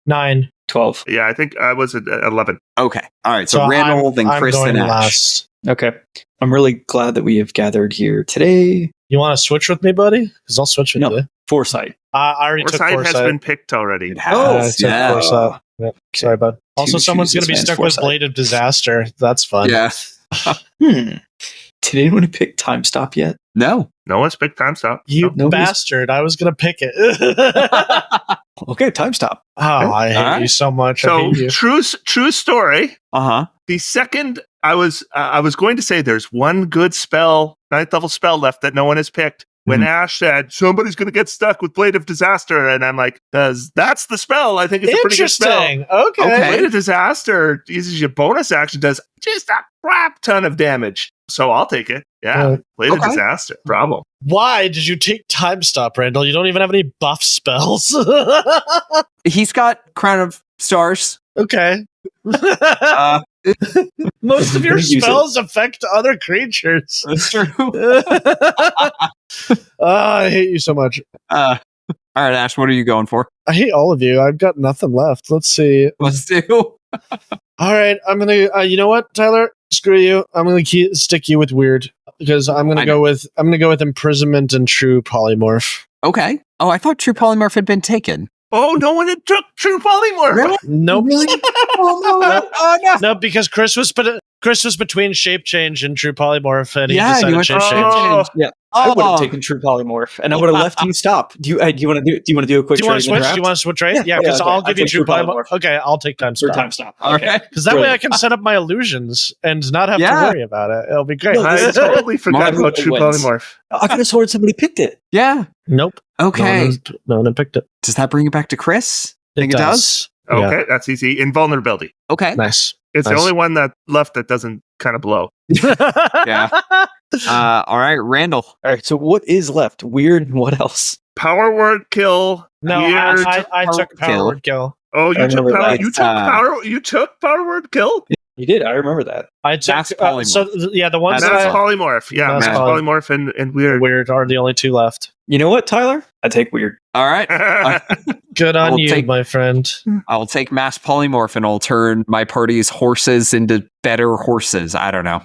9. 12. Yeah, I think I was at 11. Okay. All right. So Randall, then Chris, I'm then going Ash. last. Okay. I'm really glad that we have gathered here today. You want to switch with me, buddy? Because I'll switch with No. you. Foresight. I already took Foresight has Foresight. been picked already. It I has. took Yeah. Foresight. Yep. Sorry, bud. Also, someone's going to be stuck with Blade of Disaster. That's fun. Yeah. Did anyone pick Time Stop yet? No. No one's picked Time Stop. You Nobody's- bastard. I was going to pick it. Okay, Time Stop. I hate Alright. you so much. I So hate you. true story. Uh-huh. The second I was going to say there's one good spell, 9th level spell left that no one has picked. When Ash said somebody's going to get stuck with Blade of Disaster, and I'm like, that's the spell. I think it's a pretty good spell. Interesting. Okay. Blade of Disaster uses your bonus action, does just a crap ton of damage. So I'll take it. Yeah, Blade of Disaster. Problem. Why did you take Time Stop, Randall? You don't even have any buff spells. He's got Crown of Stars. Okay. Uh, Most of your Use it. spells affect other creatures. that's true. I hate you so much. All right, Ash, what are you going for? I hate all of you. I've got nothing left. Let's see. Let's do. All right, I'm gonna. You know what, Tyler? Screw you. I'm gonna stick you with weird because I'm gonna go with imprisonment and true polymorph. Okay. Oh, I thought True Polymorph had been taken. Oh, no one had took True Polymorph. Really? Nope. Oh, no. No, because Chris was between shape change and true polymorph, and he Yeah, you decided went shape for change. Oh. Yeah, I would have taken True Polymorph, and I would have left you stop. Do you want to do a quick? Do you want to trade in the switch? draft? Do you want to switch right? Yeah, Yeah, because okay. I'll give I'll you take true True polymorph. Polymorph. Okay, I'll take time For stop. Time Stop? Okay. Because that way I Brilliant. can set up my illusions and not have Yeah. to worry about it. It'll be great. No, I totally forgot Marvel about True wins. Polymorph. I could have sworn somebody picked it. Yeah. Nope. Okay. No one picked it. Does that bring it back to Chris? Think it does? Okay, Yeah. that's easy. Invulnerability. Okay. Nice. It's the Nice. only one that left that doesn't kind of blow. Yeah. All right, Randall. All right. So what is left? Weird. And what else? Power word kill. No, Weird. I took Kill. power word kill. Oh, I remember that. you took power word kill. You did. I remember that. I took Mass polymorph. the ones Mass Mass that polymorph. Yeah, Mass mass polymorph and weird. weird are the only two left. You know what, Tyler? I take weird. All right. Good on I'll you, take- my friend. I'll take mass polymorph and I'll turn my party's horses into better horses. I don't know.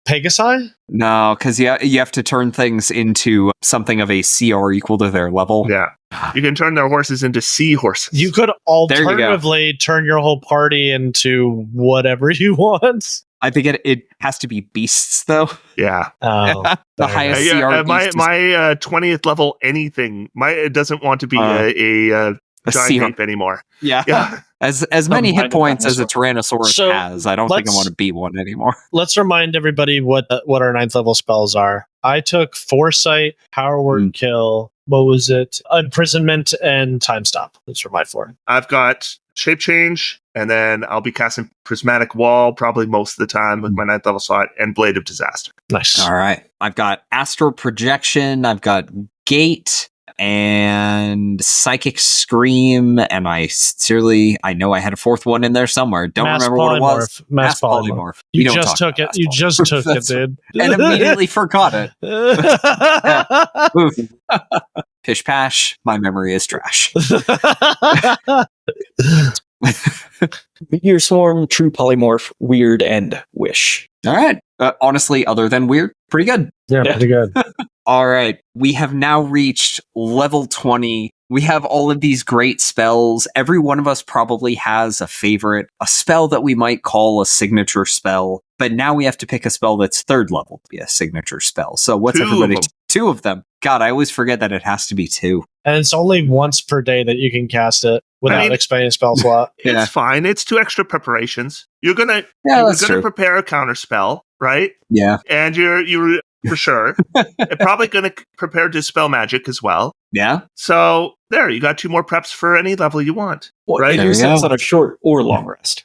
Pegasi? No, because you have to turn things into something of a CR equal to their level. Yeah, you can turn their horses into sea horses. You could you go. alternatively turn your whole party into whatever you want. I think it has to be beasts, though. Yeah, Oh, The fair highest enough. CR my beast is my 20th level anything. It doesn't want to be a a giant CR. ape anymore. Yeah. Yeah, As many hit Mind points the as a Tyrannosaurus So, has, I don't think I let's- want to be one anymore. Let's remind everybody what our 9th level spells are. I took Foresight, Power Word Kill. What was it? Imprisonment and Time Stop. Those were my 4. I've got shape change, and then I'll be casting prismatic wall probably most of the time with my 9th level slot and blade of disaster. Nice. All right. I've got astral projection, I've got gate and psychic scream, and I know I had a 4th one in there somewhere. Don't Mass remember what it was. polymorph. Mass polymorph. We You don't just talk took about it. You mass just polymorph. took it, That's- dude. And immediately forgot it. Oof. Pish pash, my memory is trash. Meteor Swarm, True Polymorph, Weird, and Wish. All right. Honestly, other than weird, pretty good. Yeah, pretty good. All right. We have now reached level 20. We have all of these great spells. Every one of us probably has a favorite, a spell that we might call a signature spell. But now we have to pick a spell that's 3rd level to be a signature spell. So what's 2 of everybody? them. 2 of them. God, I always forget that it has to be 2. And it's only once per day that you can cast it without I mean- expanding spell slot. It's Yeah. fine. It's 2 extra preparations. You're gonna that's true. prepare a counter spell, right? Yeah. And you're for sure. You're probably gonna prepare dispel magic as well. Yeah. So there, you got 2 more preps for any level you want. Well, Right. and There yours you go. is on a short or long rest.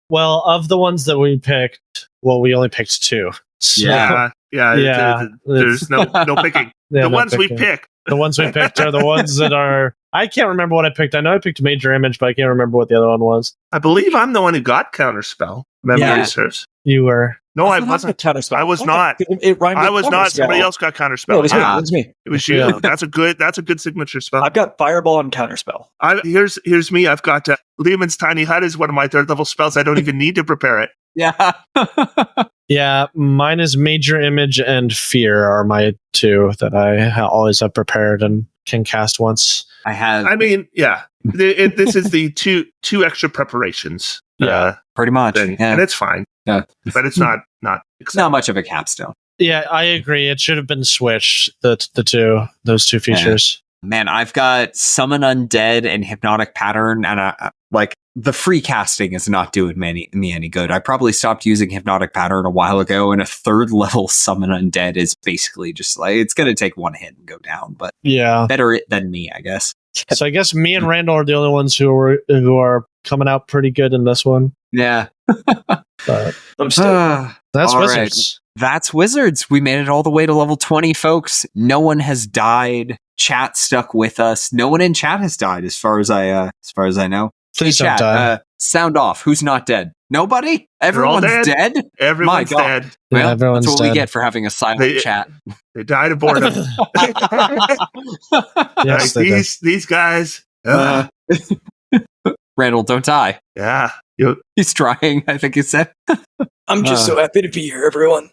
Well, of the ones that we picked, we only picked 2. So, Yeah. Yeah. There's no picking. yeah, The no ones we picking. picked. The ones we picked are the ones that are. I can't remember what I picked. I know I picked Major Image, but I can't remember what the other one was. I believe I'm the one who got counterspell. Memory Yeah. serves. You were. No, I thought wasn't. Counterspell. I was not. It rhymed I with was not. Counterspell. Somebody else got No, counterspell. it was me. Yeah, It was me. it was you. Yeah. That's a good signature spell. I've got Fireball and Counterspell. Here's me. I've got Lehman's Tiny Hut is one of my 3rd level spells. I don't even need to prepare it. Yeah. Yeah, mine is Major Image and Fear are my 2 that I always have prepared and can cast once. I have I mean, yeah. This is the two extra preparations. Yeah. pretty much. Thing, Yeah. and it's fine. Yeah. But it's not. It's not much of a capstone. Yeah, I agree. It should have been switched, those two features. Man, I've got Summon Undead and Hypnotic Pattern, and like the free casting is not doing me any good. I probably stopped using Hypnotic Pattern a while ago, and a 3rd level Summon Undead is basically just like, it's going to take one hit and go down, but Yeah. better it than me, I guess. So I guess me and Randall are the only ones who are coming out pretty good in this one. Yeah. But I'm still. that's All Wizards. That's Wizards. We made it all the way to level 20, folks. No one has died. Chat stuck with us. No one in chat has died, as far as I know. Please Hey, don't chat, die. sound off. Who's not dead? Nobody? Everyone's dead. dead? Everyone's My God. dead. Yeah, Well, everyone's that's what dead. we get for having a silent They- chat. They died of boredom. Yes, Like, they did. these guys. Randall, don't die. Yeah. He's trying, I think he said. I'm just so happy to be here, everyone.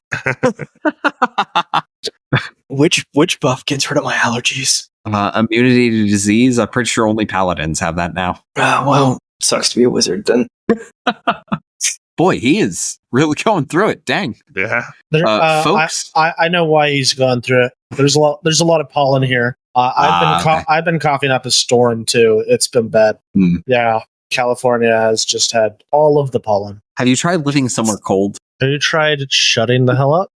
Which buff gets rid of my allergies? Immunity to disease. I'm pretty sure only paladins have that now. Well, sucks to be a wizard then. Boy, he is really going through it. Dang. Yeah. Folks. I know why he's gone through it. There's a lot of pollen here. I've been coughing up a storm too. It's been bad. Yeah, California has just had all of the pollen. Have you tried living somewhere cold? Have you tried shutting the hell up?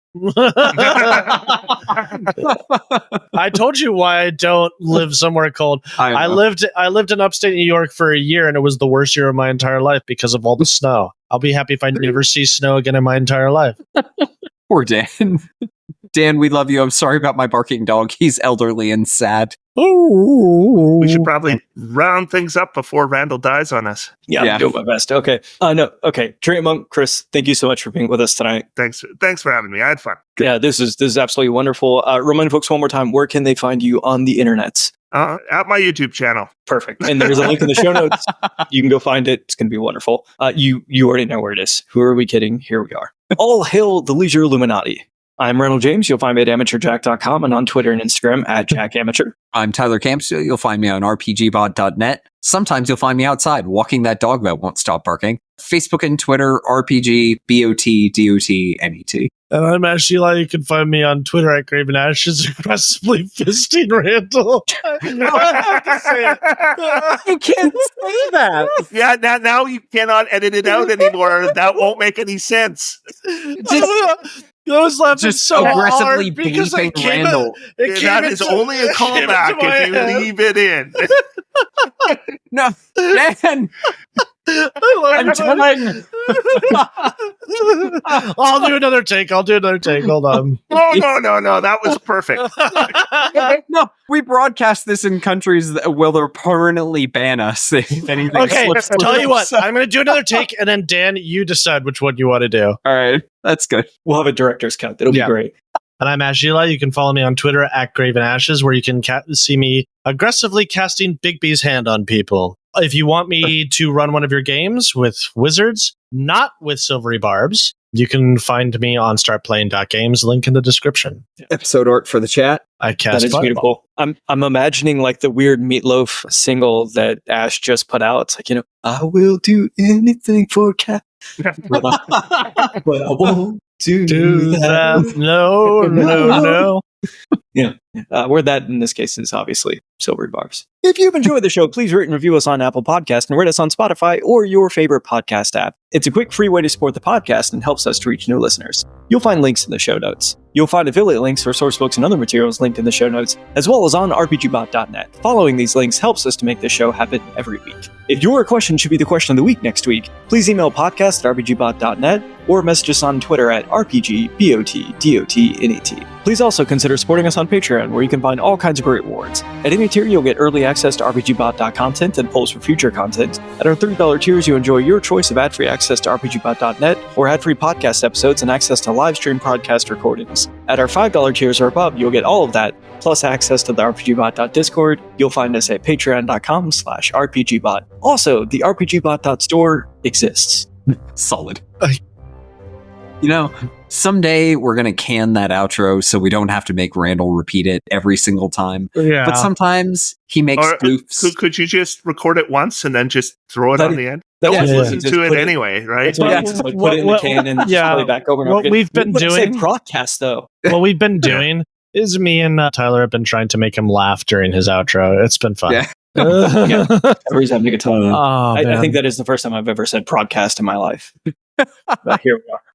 I told you why I don't live somewhere cold. I lived in upstate New York for a year, and it was the worst year of my entire life because of all the snow. I'll be happy if I never see snow again in my entire life. Poor Dan. Dan, we love you. I'm sorry about my barking dog. He's elderly and sad. We should probably round things up before Randall dies on us. Yeah, Yeah. I'm doing my best. Okay. No. Okay. Treantmonk, Chris, thank you so much for being with us tonight. Thanks for having me. I had fun. Yeah, this is absolutely wonderful. Remind folks one more time, where can they find you on the internets? At my YouTube channel. Perfect. And there's a link in the show notes. You can go find it. It's going to be wonderful. You already know where it is. Who are we kidding? Here we are. All hail the Leisure Illuminati. I'm Randall James. You'll find me at amateurjack.com and on Twitter and Instagram at jackamateur. I'm Tyler Campbell. You'll find me on RPGBOT.net. Sometimes you'll find me outside walking that dog that won't stop barking. Facebook and Twitter, RPGBOT.net. And I'm Ashila. You can find me on Twitter at Graven Ashes, aggressively fisting Randall. I have to say it. You can't say that. Yeah, now you cannot edit it out anymore. That won't make any sense. I was laughing Just so aggressively hard because bleeping Randall. That is only a callback if you leave it in. No, Dan, I'm telling. I'll do another take. Hold on. No. That was perfect. No, we broadcast this in countries that will permanently ban us if anything. Okay, slips through. tell you what. I'm going to do another take, and then Dan, you decide which one you want to do. All right, that's good. We'll have a director's cut. That'll be great. And I'm Ashila. You can follow me on Twitter at Graven Ashes, where you can see me aggressively casting Big B's hand on people. If you want me to run one of your games with wizards, not with silvery barbs, you can find me on startplaying.games, link in the description. Episode art for the chat. I cast That is beautiful. I'm imagining like the weird Meatloaf single that Ash just put out. It's like, I will do anything for cat, but I won't do that. No. Yeah. Where that in this case is obviously silvery barbs. If you've enjoyed the show, please rate and review us on Apple Podcasts and rate us on Spotify or your favorite podcast app. It's a quick, free way to support the podcast and helps us to reach new listeners. You'll find links in the show notes. You'll find affiliate links for source books and other materials linked in the show notes, as well as on RPGBOT.net. Following these links helps us to make this show happen every week. If your question should be the question of the week next week, please email podcast@RPGBOT.net or message us on Twitter at RPGBOT.Net. Please also consider supporting us on Patreon Patreon, where you can find all kinds of great rewards. At any tier, you'll get early access to RPGBot.content content and polls for future content. At our $3 tiers, you enjoy your choice of ad-free access to RPGBOT.net or ad-free podcast episodes and access to live stream podcast recordings. At our $5 tiers or above, you'll get all of that, plus access to the RPGBot.Discord. You'll find us at patreon.com/RPGBot. Also, the RPGBot.store exists. Solid. Someday we're going to can that outro so we don't have to make Randall repeat it every single time. Yeah. But sometimes he makes spoofs. Could you just record it once and then just throw it on the end? That No was- one listens just to it put it- anyway, right? That's what Yeah. happens, like, put it in the can and just yeah. play back over and What over. we've been Wouldn't say doing- broadcast though. What we've been doing is me and Tyler have been trying to make him laugh during his outro. It's been fun. Yeah. Yeah. Everybody's having a good time. Oh, I man. think that is the first time I've ever said broadcast in my life. But here we are.